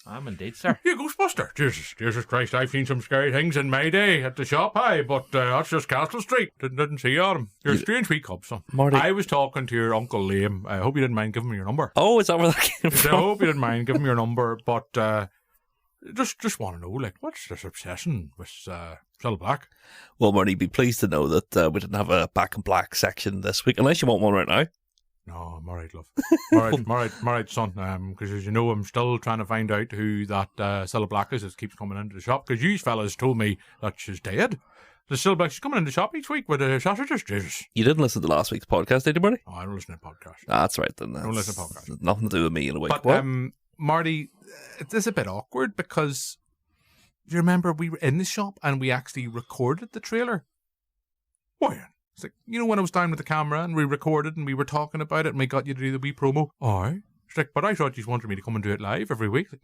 I'm indeed, sir. Yeah, Ghostbuster. Jesus Christ, I've seen some scary things in my day at the shop, but that's just Castle Street. Didn't see Adam. You're a strange wee cub, son. Marty. I was talking to your Uncle Liam. I hope you didn't mind giving me your number. Oh, is that where that came from? I hope you didn't mind giving me your number, but just want to know, like, what's this obsession with Cell Black? Well, Marty, be pleased to know that we didn't have a Back in Black section this week, unless you want one right now. No, I'm alright, love. Alright, son. Because as you know, I'm still trying to find out who that Cilla Black is that keeps coming into the shop. Because you fellas told me that she's dead. The Cilla Black, she's coming into the shop each week with sausages. Jesus. You didn't listen to last week's podcast, did you, Marty? Oh, I don't listen to podcasts. That's right, then. Don't listen to podcasts. Nothing to do with me in a week. But, what? Marty, it is a bit awkward because do you remember we were in the shop and we actually recorded the trailer? Why? It's like, when I was down with the camera and we recorded and we were talking about it and we got you to do the wee promo. Aye. It's like, but I thought you wanted me to come and do it live every week. Like,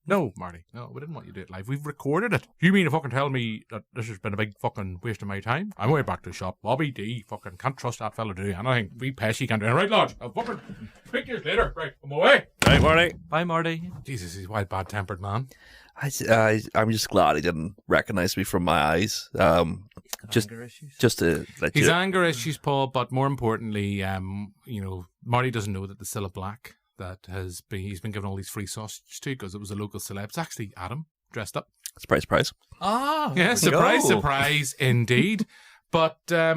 no, Marty. No, we didn't want you to do it live. We've recorded it. You mean to fucking tell me that this has been a big fucking waste of my time? I'm way back to the shop. Bobby D fucking can't trust that fella to do anything. We pesky can't do it. Right, lads? I'll fucking speak to you later. Right, I'm away. Right, Marty. Bye, Marty. Jesus, he's a wild, bad-tempered man. I'm just glad he didn't recognise me from my eyes. Anger issues. Just to let He's you... anger issues, Paul, but more importantly, Marty doesn't know that the Cilla Black that he's been given all these free sausages to because it was a local celeb. It's actually Adam dressed up. Surprise. Ah, yeah, surprise, indeed. But I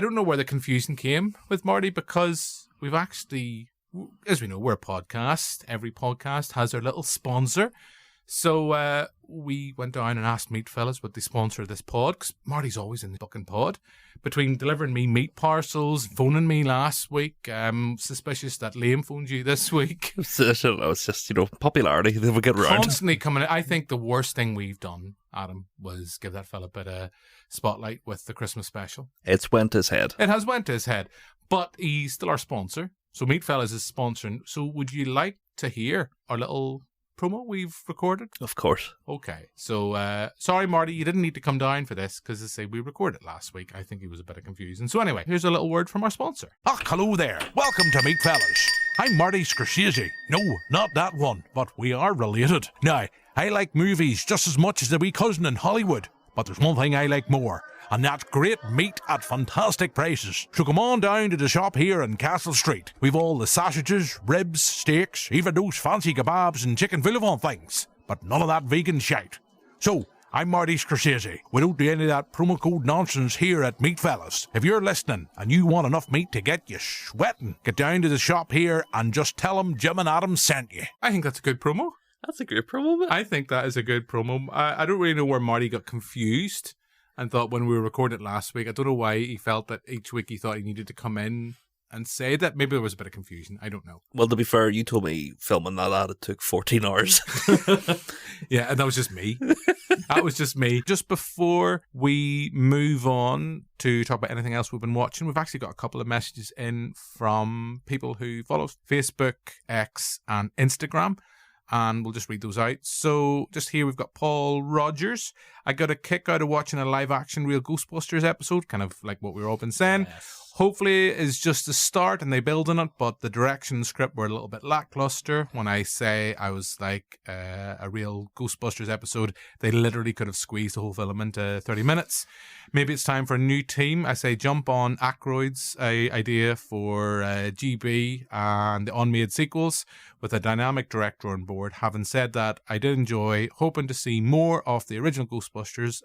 don't know where the confusion came with Marty because we've actually, as we know, we're a podcast. Every podcast has their little sponsor. So we went down and asked meat fellas would they sponsor this pod, because Marty's always in the fucking pod. Between delivering me meat parcels, phoning me last week, suspicious that Liam phoned you this week. I don't know, it's just, popularity. They would get around. Constantly coming in. I think the worst thing we've done, Adam, was give that fella a bit of spotlight with the Christmas special. It's went his head. It has went his head. But he's still our sponsor. So Meat Fellas is sponsoring. So would you like to hear our little promo we've recorded? Of course. Okay. So, sorry, Marty, you didn't need to come down for this because, as I say, we recorded last week. I think he was a bit of confusion. So anyway, here's a little word from our sponsor. Hello there. Welcome to Meat Fellas. I'm Marty Scorsese. No, not that one, but we are related. Now, I like movies just as much as the wee cousin in Hollywood, but there's one thing I like more, and that's great meat at fantastic prices. So come on down to the shop here in Castle Street. We've all the sausages, ribs, steaks, even those fancy kebabs and chicken vol-au-vent things, but none of that vegan shite. So, I'm Marty Scorsese. We don't do any of that promo code nonsense here at Meat Fellas. If you're listening and you want enough meat to get you sweating, get down to the shop here and just tell them Jim and Adam sent you. I think that's a good promo. That's a good promo. I think that is a good promo. I don't really know where Marty got confused and thought when we were recording it last week, I don't know why he felt that each week he thought he needed to come in and say that. Maybe there was a bit of confusion. I don't know. Well, to be fair, you told me filming that ad, it took 14 hours. Yeah, and that was just me. That was just me. Just before we move on to talk about anything else we've been watching, we've actually got a couple of messages in from people who follow Facebook, X, and Instagram. And we'll just read those out. So just here we've got Paul Rogers. I got a kick out of watching a live action real Ghostbusters episode, kind of like what we were all been saying. Yes. Hopefully it's just a start and they build on it, but the direction and script were a little bit lackluster. When I say I was like a real Ghostbusters episode, they literally could have squeezed the whole film into 30 minutes. Maybe it's time for a new team. I say jump on Aykroyd's idea for GB and the unmade sequels with a dynamic director on board. Having said that, I did enjoy hoping to see more of the original Ghostbusters,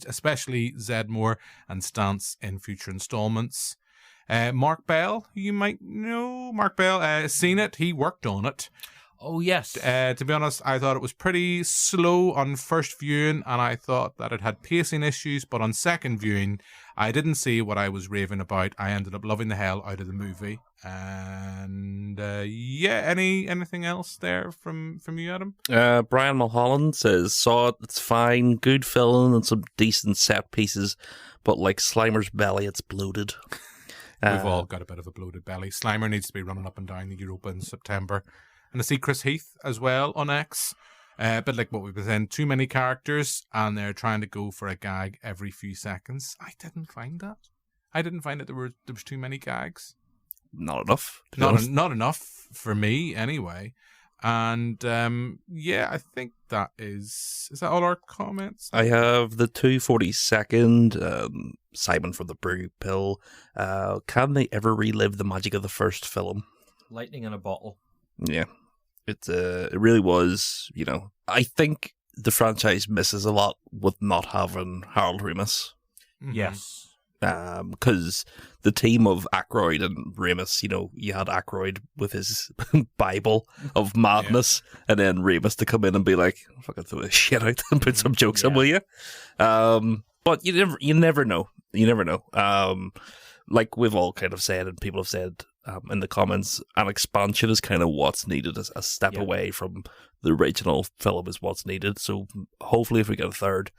especially Zedmore and Stantz in future installments. Mark Bell, you might know. Mark Bell, seen it. He worked on it. Oh, yes. To be honest, I thought it was pretty slow on first viewing, and I thought that it had pacing issues, but on second viewing, I didn't see what I was raving about. I ended up loving the hell out of the movie. And, anything else there from you, Adam? Brian Mulholland says, saw it, it's fine, good filling and some decent set pieces, but like Slimer's belly, it's bloated. We've all got a bit of a bloated belly. Slimer needs to be running up and down the Europa in September. And I see Chris Heath as well on X. But like what we've been saying, too many characters, and they're trying to go for a gag every few seconds. I didn't find that. I didn't find that there was too many gags. Not enough. Not enough for me, anyway. And I think that is that all our comments? I have the 242nd, Simon from the Brew Pill. Can they ever relive the magic of the first film? Lightning in a bottle. Yeah. It really was, I think the franchise misses a lot with not having Harold Ramis. Mm-hmm. Yes. Because the team of Aykroyd and Ramis, you had Aykroyd with his Bible of madness, and then Ramis to come in and be like, fucking throw this shit out and put some jokes in, will you? But you never know. You never know. Like we've all kind of said, and people have said in the comments, an expansion is kind of what's needed. A step away from the original film is what's needed. So hopefully if we get a third,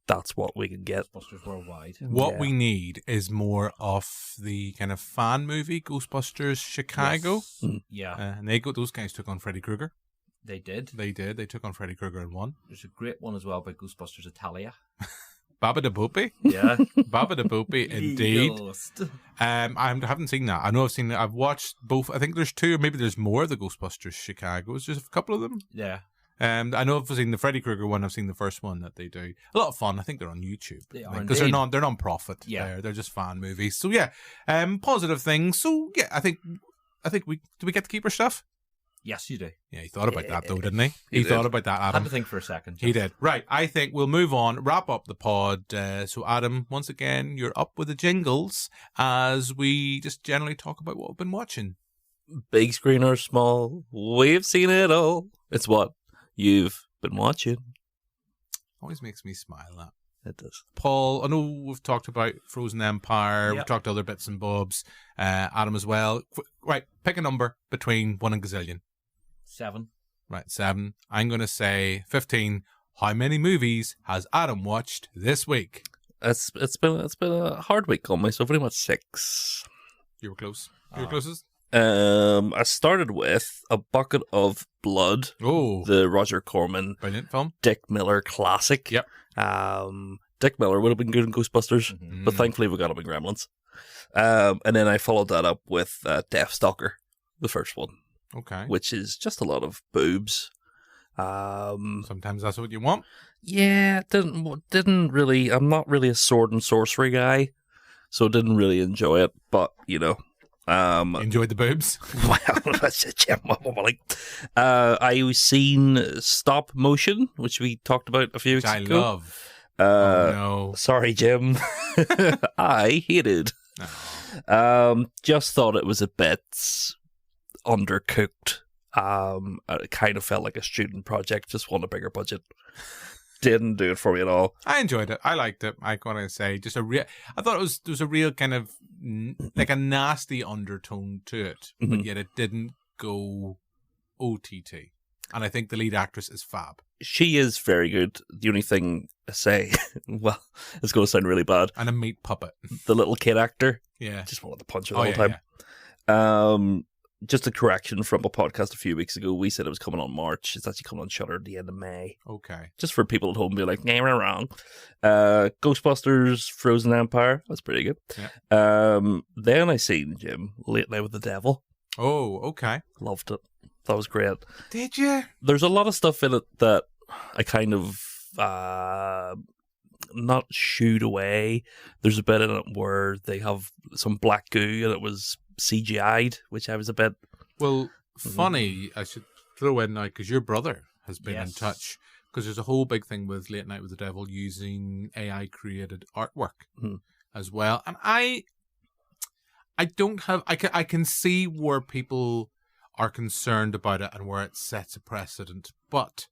that's what we can get. Ghostbusters Worldwide. What we need is more of the kind of fan movie Ghostbusters Chicago. Yes. Yeah. And those guys took on Freddy Krueger. They did. They took on Freddy Krueger in one. There's a great one as well by Ghostbusters Italia. Baba da Boopy? Yeah. Baba da Boopy, indeed. I haven't seen that. I know I've seen it. I've watched both. I think there's two, or maybe there's more of the Ghostbusters Chicago. It's just a couple of them. Yeah. I know I've seen the Freddy Krueger one. I've seen the first one that they do. A lot of fun. I think they're on YouTube. They are, because they're non-profit. Yeah. They're just fan movies. So yeah, positive things. So yeah, I think do we get to keep our stuff? Yes, you do. Yeah, he thought about that though, didn't he? He thought about that, Adam. Had to think for a second. He did. Right, I think we'll move on, wrap up the pod. So Adam, once again, you're up with the jingles as we just generally talk about what we've been watching. Big screen or small, we've seen it all. It's what you've been watching. Always makes me smile, that. It does. Paul, I know we've talked about Frozen Empire. Yep. We've talked other bits and bobs. Adam as well. Right, pick a number between 1 and gazillion. 7. Right, 7. I'm going to say 15. How many movies has Adam watched this week? It's been a hard week on me, so pretty much 6. You were close. You were closest. I started with A Bucket of Blood. Oh, the Roger Corman, brilliant film. Dick Miller classic. Yep. Dick Miller would have been good in Ghostbusters, but thankfully we got him in Gremlins. And then I followed that up with Deathstalker, the first one. Okay. Which is just a lot of boobs. Sometimes that's what you want. Yeah, didn't really. I'm not really a sword and sorcery guy, so didn't really enjoy it. But enjoyed the boobs. Well, that's it. I seen Stop Motion, which we talked about a few weeks ago. I love. No. Sorry, Jim. I hated. Oh. Just thought it was a bit undercooked. It kind of felt like a student project. Just want a bigger budget. Didn't do it for me at all. I enjoyed it. I liked it. I gotta say, I thought there was a real kind of like a nasty undertone to it, but yet it didn't go OTT. And I think the lead actress is fab. She is very good. The only thing I say, well, it's going to sound really bad. And a meat puppet. The little kid actor. Yeah. Just wanted to punch her the whole time. Yeah. Just a correction from a podcast a few weeks ago. We said it was coming on March. It's actually coming on Shudder at the end of May. Okay. Just for people at home to be like, nah, we're wrong. Ghostbusters Frozen Empire. That's pretty good. Yeah. Then I seen Jim Late Night with the Devil. Oh, okay. Loved it. That was great. Did you? There's a lot of stuff in it that I kind of not shooed away. There's a bit in it where they have some black goo and it was CGI'd, which I was a bit... Well, funny, I should throw in now, because your brother has been in touch, because there's a whole big thing with Late Night with the Devil using AI-created artwork as well. And I don't have... I can see where people are concerned about it and where it sets a precedent, but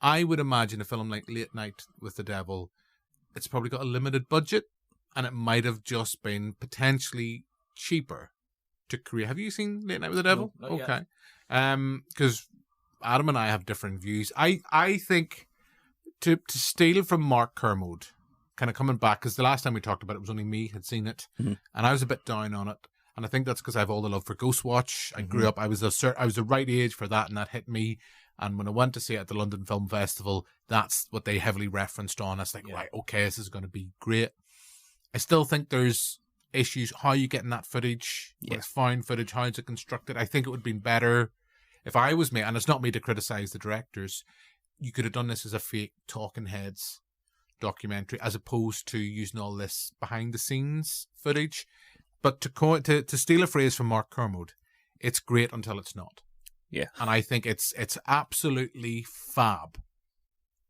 I would imagine a film like Late Night with the Devil, it's probably got a limited budget, and it might have just been potentially cheaper to create. Have you seen Late Night with the Devil? No, not okay. Because Adam and I have different views. I think to steal from Mark Kermode, kind of coming back, because the last time we talked about it was only me had seen it, and I was a bit down on it. And I think that's because I have all the love for Ghostwatch. I grew up, I was the right age for that, and that hit me. And when I went to see it at the London Film Festival, that's what they heavily referenced on. I was like, right, okay, this is going to be great. I still think there's issues. How are you getting that footage? Yeah. It's found footage. How is it constructed? I think it would have been better if I was me, and it's not me to criticize the directors, you could have done this as a fake Talking Heads documentary as opposed to using all this behind the scenes footage. But to steal a phrase from Mark Kermode, it's great until it's not. Yeah. And I think it's absolutely fab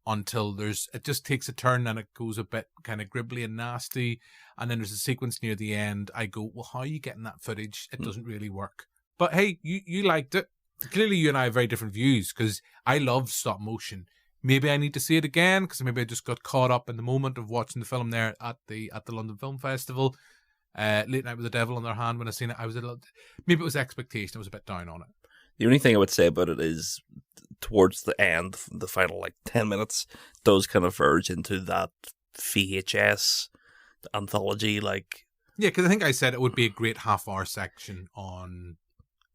until it just takes a turn and it goes a bit kind of gribbly and nasty. And then there's a sequence near the end. I go, well, how are you getting that footage? It doesn't really work. But hey, you liked it. Clearly you and I have very different views because I love stop motion. Maybe I need to see it again because maybe I just got caught up in the moment of watching the film there at the London Film Festival. Late Night with the Devil on their hand when I seen it. Maybe it was expectation. I was a bit down on it. The only thing I would say about it is towards the end, the final 10 minutes does kind of verge into that VHS anthology. Yeah, because I think I said it would be a great half-hour section on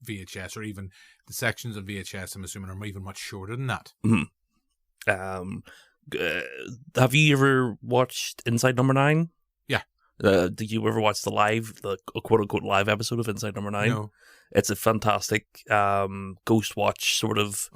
VHS, or even the sections of VHS, I'm assuming, are even much shorter than that. Mm-hmm. Have you ever watched Inside Number 9? Yeah. Did you ever watch the quote-unquote live episode of Inside Number 9? No. It's a fantastic Ghost Watch sort of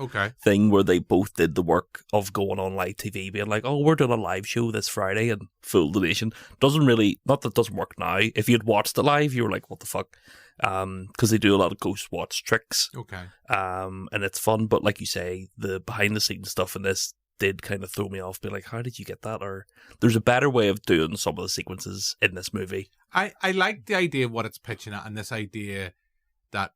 thing where they both did the work of going on live TV, being like, oh, we're doing a live show this Friday and fooled the nation. Doesn't really, not that it doesn't work now. If you had watched it live, you were like, what the fuck? Because they do a lot of Ghost Watch tricks. Okay. And it's fun, but like you say, the behind the scenes stuff in this did kind of throw me off, be like, how did you get that? Or there's a better way of doing some of the sequences in this movie. I like the idea of what it's pitching at, and this idea that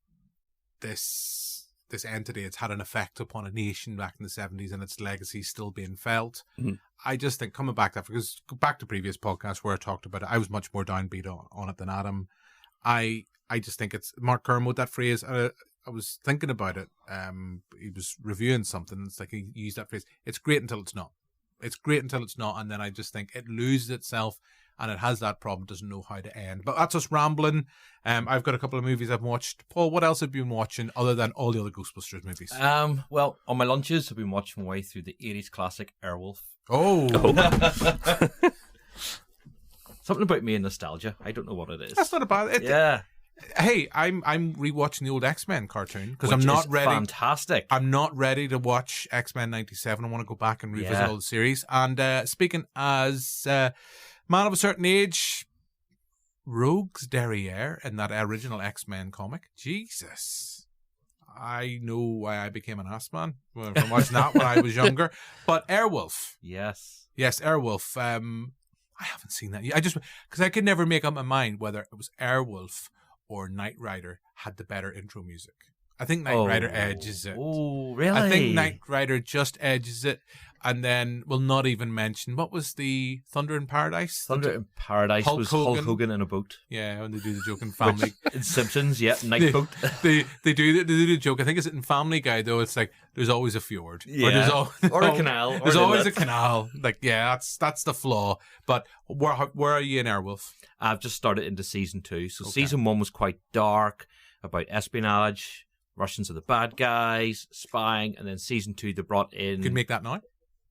this entity has had an effect upon a nation back in the 70s and its legacy still being felt. Mm-hmm. I just think coming back to that, because go back to previous podcasts where I talked about it, I was much more downbeat on it than Adam. I just think it's Mark Kermode, that phrase. I was thinking about it. He was reviewing something. It's like he used that phrase. It's great until it's not. It's great until it's not. And then I just think it loses itself. And it has that problem, doesn't know how to end. But that's us rambling. I've got a couple of movies I've watched. Paul, what else have you been watching other than all the other Ghostbusters movies? Well, on my lunches, I've been watching my way through the 80s classic Airwolf. Oh. Something about me and nostalgia. I don't know what it is. That's not a bad. Yeah. Hey, I'm rewatching the old X-Men cartoon because I'm not ready. Fantastic. I'm not ready to watch X-Men '97. I want to go back and revisit all the series. And speaking as man of a certain age, Rogue's Derriere in that original X-Men comic. Jesus. I know why I became an ass man from watching that when I was younger. But Airwolf. Yes, Airwolf. I haven't seen that yet. Because I could never make up my mind whether it was Airwolf or Knight Rider had the better intro music. I think Knight Rider edges it. Oh, really? I think Knight Rider just edges it. And then we'll not even mention, what was the Thunder in Paradise? Thunder in Paradise was Hulk Hogan in a boat. Yeah, when they do the joke in Family. In Simpsons, night boat. They do the joke. I think it's in Family Guy, though. It's like, there's always a fjord. Yeah. Or a canal. There's always a canal. Like, yeah, that's the flaw. But where are you in Airwolf? I've just started into season 2. So season 1 was quite dark, about espionage. Russians are the bad guys, spying. And then season 2, they brought in... Could make that now.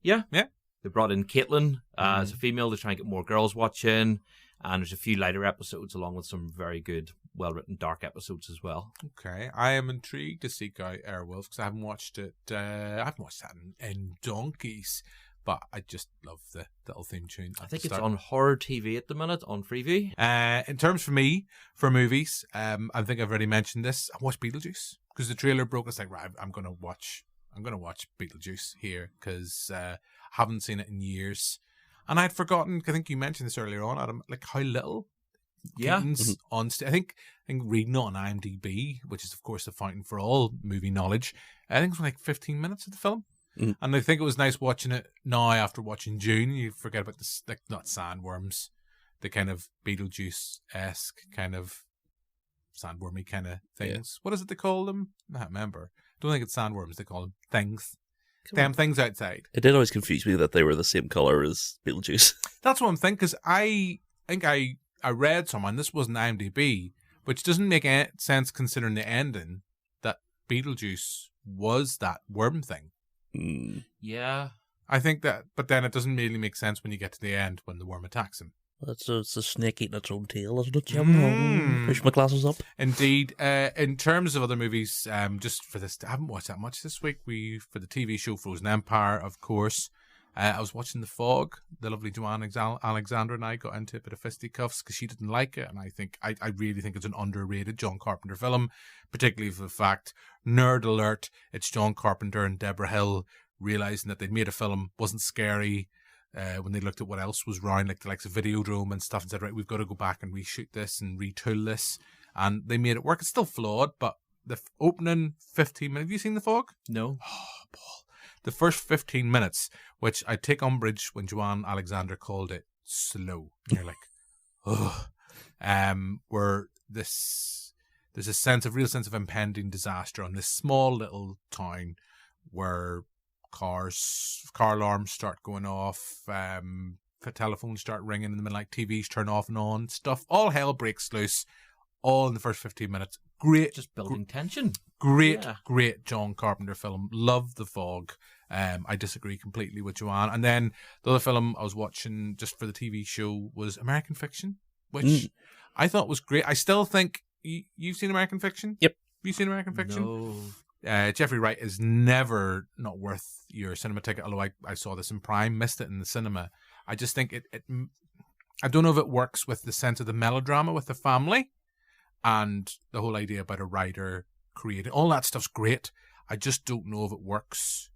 Yeah. They brought in Caitlin as a female to try and get more girls watching. And there's a few lighter episodes along with some very good, well-written dark episodes as well. Okay. I am intrigued to seek out Airwolf because I haven't watched it. I haven't watched that in donkeys. But I just love the little theme tune. I think it's on Horror TV at the minute on Freeview. In terms for me, for movies, I think I've already mentioned this. I watched Beetlejuice because the trailer broke. It's like, right, I'm going to watch Beetlejuice here because I haven't seen it in years. And I'd forgotten, I think you mentioned this earlier on, Adam, like how little Keaton's on stage. I think reading on IMDb, which is of course the fountain for all movie knowledge, I think it was like 15 minutes of the film. Mm. And I think it was nice watching it now after watching June. You forget about the, like, not sandworms, the kind of Beetlejuice-esque kind of sandwormy kind of things. Yeah. What is it they call them? I can't remember. I don't think it's sandworms. They call them things. Damn things outside. It did always confuse me that they were the same colour as Beetlejuice. That's what I'm thinking, because I think I read somewhere, and this wasn't IMDb, which doesn't make sense considering the ending that Beetlejuice was that worm thing. Yeah. I think that, but then it doesn't really make sense when you get to the end when the worm attacks him. It's a snake eating its own tail, isn't it? Push my glasses up. Indeed. In terms of other movies, just for this, I haven't watched that much this week. For the TV show Frozen Empire, of course. I was watching The Fog. The lovely Joanne Alexander and I got into a bit of fisticuffs because she didn't like it, and I really think it's an underrated John Carpenter film, particularly for the fact, nerd alert, it's John Carpenter and Deborah Hill realizing that they'd made a film, wasn't scary. When they looked at what else was around, like the likes of Videodrome and stuff, and said, right, we've got to go back and reshoot this and retool this, and they made it work. It's still flawed, but the opening 15 minutes. Have you seen The Fog? No. Oh, Paul. The first 15 minutes, which I take umbrage when Joanne Alexander called it slow. And you're like, ugh. Where there's a real sense of impending disaster on this small little town where car alarms start going off, telephones start ringing in the middle, like TVs turn off and on, stuff. All hell breaks loose, all in the first 15 minutes. Great. Just building tension. Great John Carpenter film. Love The Fog. I disagree completely with Joanne. And then the other film I was watching just for the TV show was American Fiction, which I thought was great. I still think you've seen American Fiction? Yep. Have you seen American Fiction? No. Jeffrey Wright is never not worth your cinema ticket, although I saw this in Prime, missed it in the cinema. I just think it I don't know if it works with the sense of the melodrama with the family and the whole idea about a writer creating. All that stuff's great. I just don't know if it works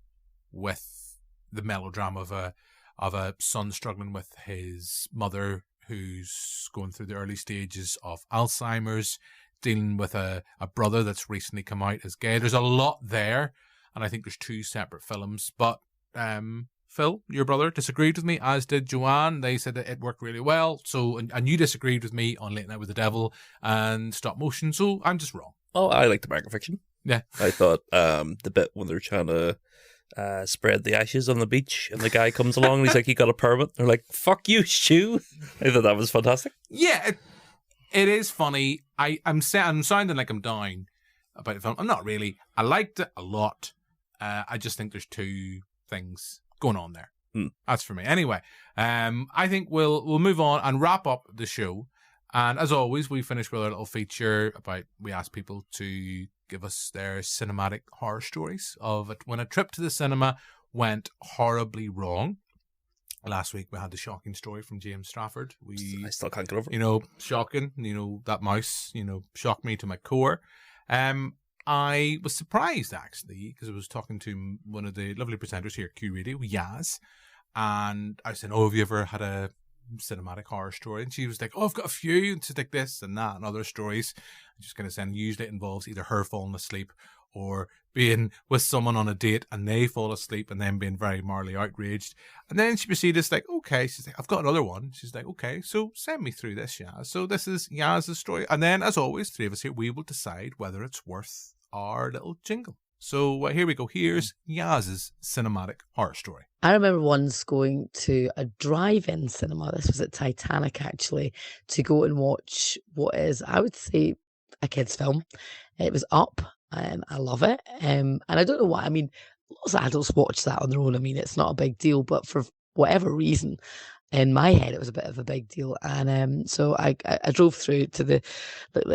with the melodrama of a son struggling with his mother who's going through the early stages of Alzheimer's, dealing with a brother that's recently come out as gay. There's a lot there, and I think there's two separate films. But Phil, your brother, disagreed with me, as did Joanne. They said that it worked really well. So, and you disagreed with me on Late Night with the Devil and Stop Motion. So I'm just wrong. Oh, I liked American Fiction. Yeah, I thought the bit when they're trying to spread the ashes on the beach, and the guy comes along and he's like, "You got a permit?" They're like, "Fuck you, Stu." I thought that was fantastic. Yeah. It is funny. I'm sounding like I'm dying about the film. I'm not really. I liked it a lot. I just think there's two things going on there. That's for me. Anyway, I think we'll move on and wrap up the show. And as always, we finish with our little feature about, we ask people to give us their cinematic horror stories of it when a trip to the cinema went horribly wrong. Last week we had the shocking story from James Strafford. I still can't get over it. Shocking. That mouse, shocked me to my core. I was surprised, actually, because I was talking to one of the lovely presenters here at Q Radio, Yaz, and I said, have you ever had a cinematic horror story? And she was like, I've got a few. And she's like, this and that and other stories. I'm just going to say, usually it involves either her falling asleep or being with someone on a date and they fall asleep and then being very morally outraged. And then she proceeded to like, okay, she's like, I've got another one. She's like, okay, so send me through this, Yaz. So this is Yaz's story. And then, as always, three of us here, we will decide whether it's worth our little jingle. So here we go. Here's Yaz's cinematic horror story. I remember once going to a drive-in cinema. This was at Titanic, actually, to go and watch what is, I would say, a kid's film. It was Up. I love it. And I don't know why. I mean, lots of adults watch that on their own. I mean, it's not a big deal, but for whatever reason, in my head, it was a bit of a big deal. And so I drove through to the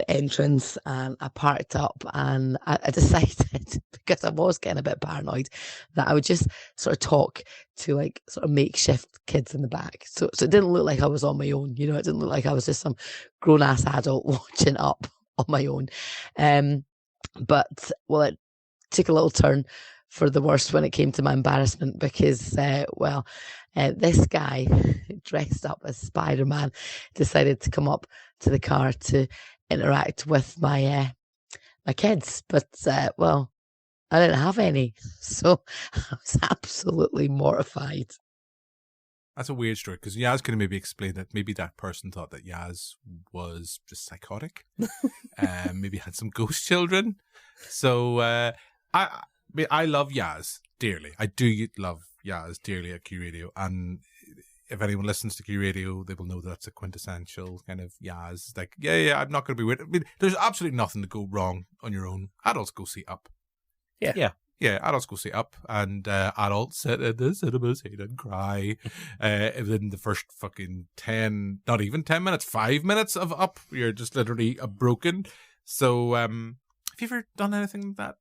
entrance and I parked up, and I decided, because I was getting a bit paranoid, that I would just sort of talk to like sort of makeshift kids in the back. So it didn't look like I was on my own. It didn't look like I was just some grown ass adult watching Up on my own. But it took a little turn for the worst when it came to my embarrassment, because this guy dressed up as Spider-Man decided to come up to the car to interact with my kids, but I didn't have any, so I was absolutely mortified. That's a weird story, because Yaz could maybe explain that maybe that person thought that Yaz was just psychotic, maybe had some ghost children. So I love Yaz dearly. I do love Yaz dearly at Q Radio, and if anyone listens to Q Radio, they will know that's a quintessential kind of Yaz. Like, yeah, I'm not going to be with. I mean, there's absolutely nothing to go wrong on your own. Adults go see Up. Yeah. Yeah, adults go see Up, and adults sit in the cinema seat and cry. Within the first fucking 10, not even 10 minutes, 5 minutes of Up, you're just literally broken. So, have you ever done anything like that?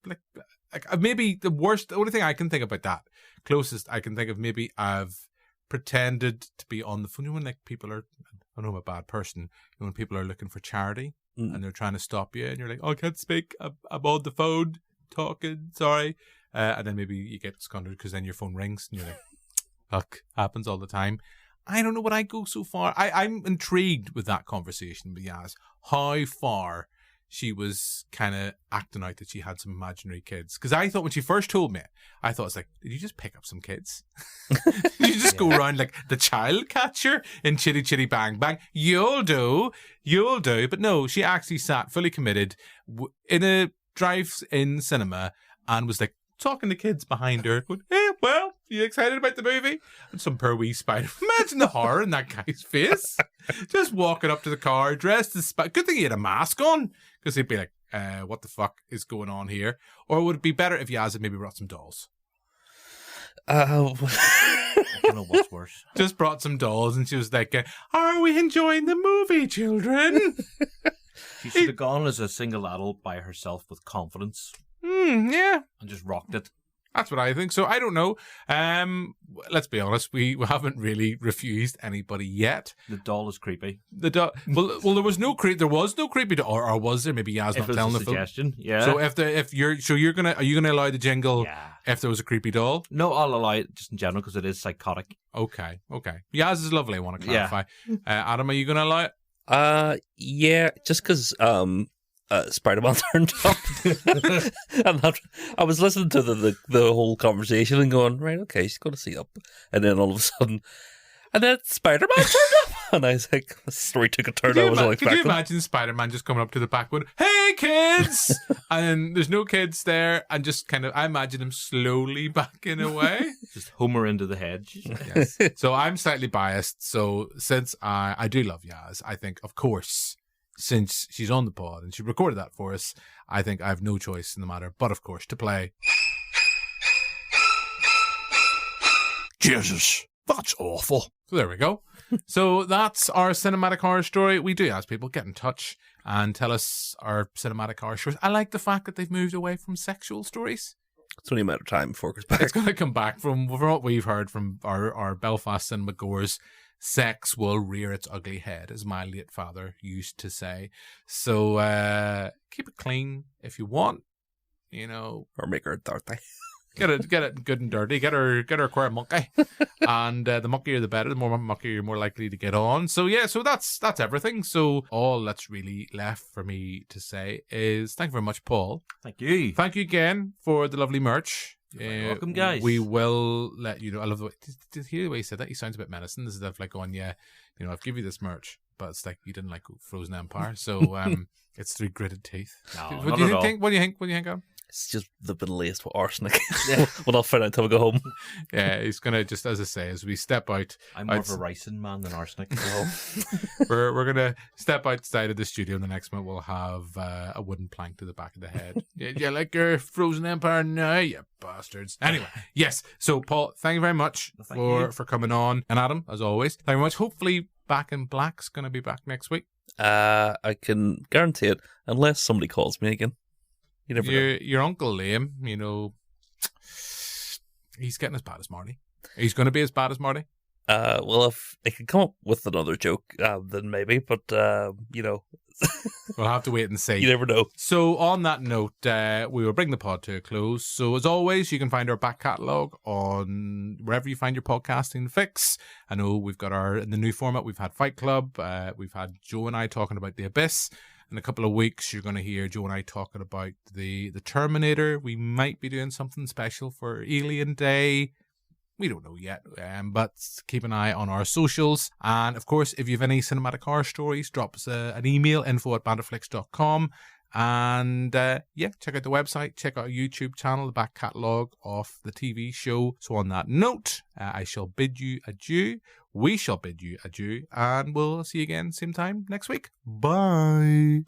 Like maybe the only thing I can think about that, closest I can think of, maybe I've pretended to be on the phone. You know, when like people are, I know I'm a bad person, you know, when people are looking for charity and they're trying to stop you and you're like, oh, I can't speak, I'm on the phone. Talking, sorry, and then maybe you get scolded because then your phone rings and you're like, fuck, happens all the time. I don't know, would I go so far? I'm intrigued with that conversation with Yaz, how far she was kind of acting out that she had some imaginary kids. Because I thought when she first told me, I thought it's like, did you just pick up some kids? Did you just go around like the child catcher in Chitty Chitty Bang Bang? You'll do. But no, she actually sat fully committed in a drive-in cinema and was like talking to kids behind her, going, hey, well, you excited about the movie? And some poor wee spider. Imagine the horror in that guy's face. Just walking up to the car, dressed as spider. Good thing he had a mask on, because he'd be like, what the fuck is going on here? Or would it be better if Yaz had maybe brought some dolls? I don't know what's worse. Just brought some dolls and she was like, are we enjoying the movie, children? She should have gone as a single adult by herself with confidence. Yeah. And just rocked it. That's what I think. So I don't know. Let's be honest. We haven't really refused anybody yet. The doll is creepy. The doll. Well, there was no creepy doll, or was there? Maybe Yaz not telling the suggestion. Yeah. So are you gonna allow the jingle? Yeah. If there was a creepy doll? No, I'll allow it just in general because it is psychotic. Okay. Yaz is lovely. I want to clarify. Yeah. Adam, are you gonna allow it? Yeah, just because Spider-Man turned up, and I was listening to the whole conversation and going, right, okay, she's going to see Up, and then all of a sudden, and then Spider-Man turned up, and I was like, the story took a turn I wasn't expecting. Could you imagine Spider-Man just coming up to the back window, hey kids, and there's no kids there, and just kind of, I imagine him slowly backing away, just Homer into the hedge. Yes. So I'm slightly biased. So since I do love Yaz, I think, of course, since she's on the pod and she recorded that for us, I think I have no choice in the matter, but of course, to play. Jesus, that's awful. So there we go. So that's our cinematic horror story. We do ask people, get in touch and tell us our cinematic horror stories. I like the fact that they've moved away from sexual stories. It's only a matter of time before it goes back. It's going to come back from what we've heard from our Belfast cinema goers. Sex will rear its ugly head, as my late father used to say. So keep it clean if you want, you know. Or make her dirty. Get it good and dirty. Get her a queer monkey. And the muckier the better. The more mucky you're more likely to get on. So yeah, so that's everything. So all that's really left for me to say is thank you very much, Paul. Thank you. Thank you again for the lovely merch. You're welcome, guys. We will let you know. I love the way. Did you hear the way he said that? He sounds a bit menacing. This is like going, yeah, you know, I've given you this merch, but it's like you didn't like Frozen Empire, so it's through gritted teeth. No, what do you think? What do you think? Adam? It's just they've been laced with arsenic. Well, I'll find out until we go home. Yeah, he's gonna just, as I say, as we step out. I'm more of a ricin man than arsenic. We're gonna step outside of the studio, and the next month we'll have a wooden plank to the back of the head. Yeah, like your Frozen Empire now, you bastards. Anyway, yes. So, Paul, thank you very much for coming on, and Adam, as always, thank you very much. Hopefully, Back in Black's gonna be back next week. I can guarantee it, unless somebody calls me again. You never know. Your Uncle Liam, you know, he's getting as bad as Marty. He's going to be as bad as Marty. Well, if I could come up with another joke, then maybe, but, you know. We'll have to wait and see. You never know. So, on that note, we will bring the pod to a close. So, as always, you can find our back catalogue on wherever you find your podcasting fix. I know we've got in the new format, we've had Fight Club, we've had Joe and I talking about The Abyss. In a couple of weeks, you're going to hear Joe and I talking about the Terminator. We might be doing something special for Alien Day. We don't know yet, but keep an eye on our socials. And, of course, if you have any cinematic horror stories, drop us an email, info@banterflix.com. And check out the website, check out our YouTube channel, the back catalogue of the TV show. So on that note, I shall bid you adieu. We shall bid you adieu, and we'll see you again same time next week. Bye.